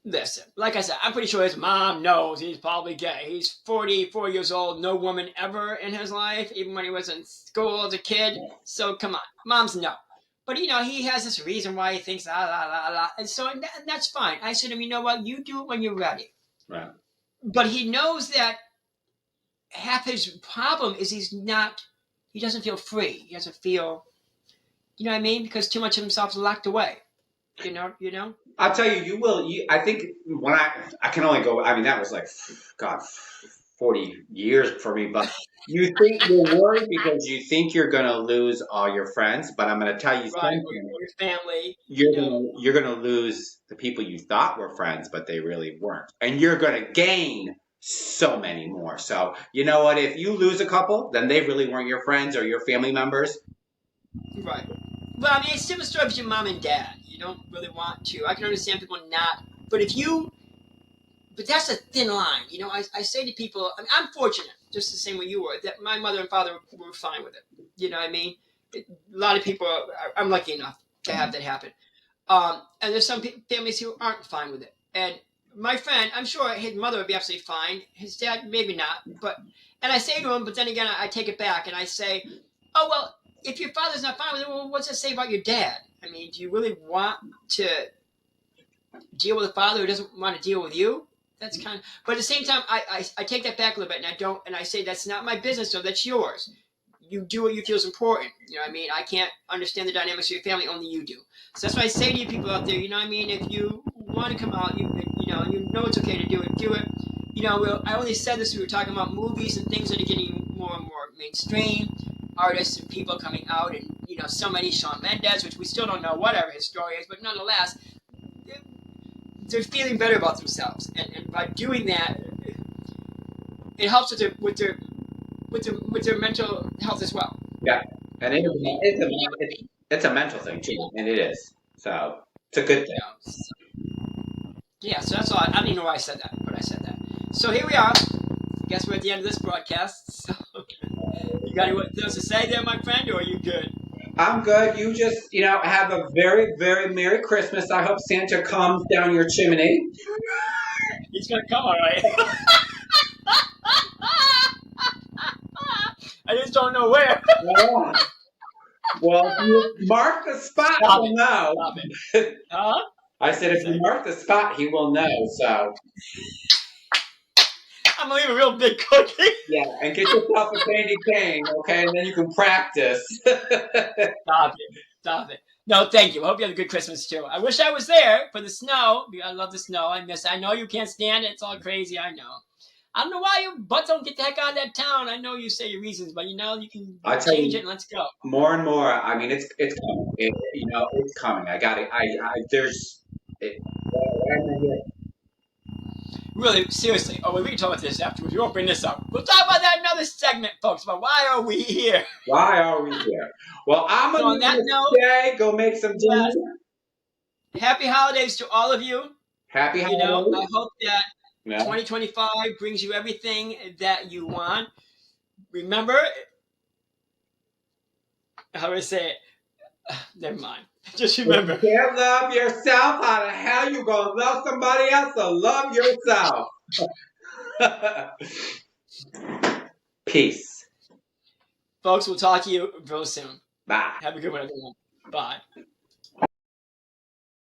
Listen, like I said, I'm pretty sure his mom knows he's probably gay. He's 44 years old, no woman ever in his life, even when he was in school as a kid. So come on, moms know. But, you know, he has this reason why he thinks, and so and that's fine. I said to him, you know what, you do it when you're ready. Right. But he knows that half his problem is he doesn't feel free. He doesn't feel, you know what I mean? Because too much of himself is locked away. You know? I'll tell you, you will. I think when I can only go, I mean, that was like, God, 40 years for me. But you think you're worried because you think you're going to lose all your friends. But I'm going to tell you something. Your family. You're going to lose the people you thought were friends, but they really weren't. And you're going to gain so many more. So, you know what? If you lose a couple, then they really weren't your friends or your family members. Right. Well, I mean, it's similar story with your mom and dad. You don't really want to. I can understand people not. But that's a thin line. You know, I say to people, I mean, I'm fortunate, just the same way you were, that my mother and father were fine with it. You know what I mean? A lot of people, I'm lucky enough to have that happen. And there's some families who aren't fine with it. And my friend, I'm sure his mother would be absolutely fine. His dad, maybe not. And I say to him, but then again, I take it back and I say, oh, well, if your father's not fine with it, well, what's that say about your dad? I mean, do you really want to deal with a father who doesn't want to deal with you? That's kind of, but at the same time, I take that back a little bit and I say, that's not my business, so that's yours. You do what you feel is important. You know what I mean? I can't understand the dynamics of your family, only you do. So that's why I say to you people out there, you know what I mean? If you want to come out, you know it's okay to do it, do it. You know, I only said this, we were talking about movies and things that are getting more and more mainstream, artists and people coming out, and, you know, so many, Shawn Mendes, which we still don't know whatever his story is, but nonetheless, they're feeling better about themselves. And by doing that, it helps with their mental health as well. Yeah. And it's a mental thing too, and it is. So it's a good thing. Yeah, so that's all. I don't even know why I said that, but I said that. So here we are. I guess we're at the end of this broadcast. So you got anything else to say there, my friend, or are you good? I'm good. You just, have a very, very Merry Christmas. I hope Santa comes down your chimney. He's gonna come, all right. I just don't know where. Oh, well, if you mark the spot, Stop he'll it. know. Stop it. Huh? I said, if you mark the spot, he will know. So, I'm gonna leave a real big cookie. yeah, and get yourself a candy cane, okay? And then you can practice. Stop it. Stop it. No, thank you. I hope you have a good Christmas too. I wish I was there for the snow. I love the snow. I know you can't stand it. It's all crazy. I know. I don't know why you butts don't get the heck out of that town. I know you say your reasons, but you can I tell change it you, and let's go. more and more. I mean, it's coming. It's coming. I got it. There's. It, Really, seriously. Oh, we can talk about this afterwards. We won't bring this up. We'll talk about that in another segment, folks. But why are we here? Why are we here? Well, I'm So on that gonna note, stay. Go make some dinner. yes, happy holidays to all of you. Happy I holidays. hope that Yeah. 2025 brings you everything that you want. Remember, how do I say it? Never mind. Just If remember. you can't love yourself, how the hell you gonna love somebody else? So love yourself. Peace. Folks, we'll talk to you real soon. Bye. Have a good one, everyone. Bye.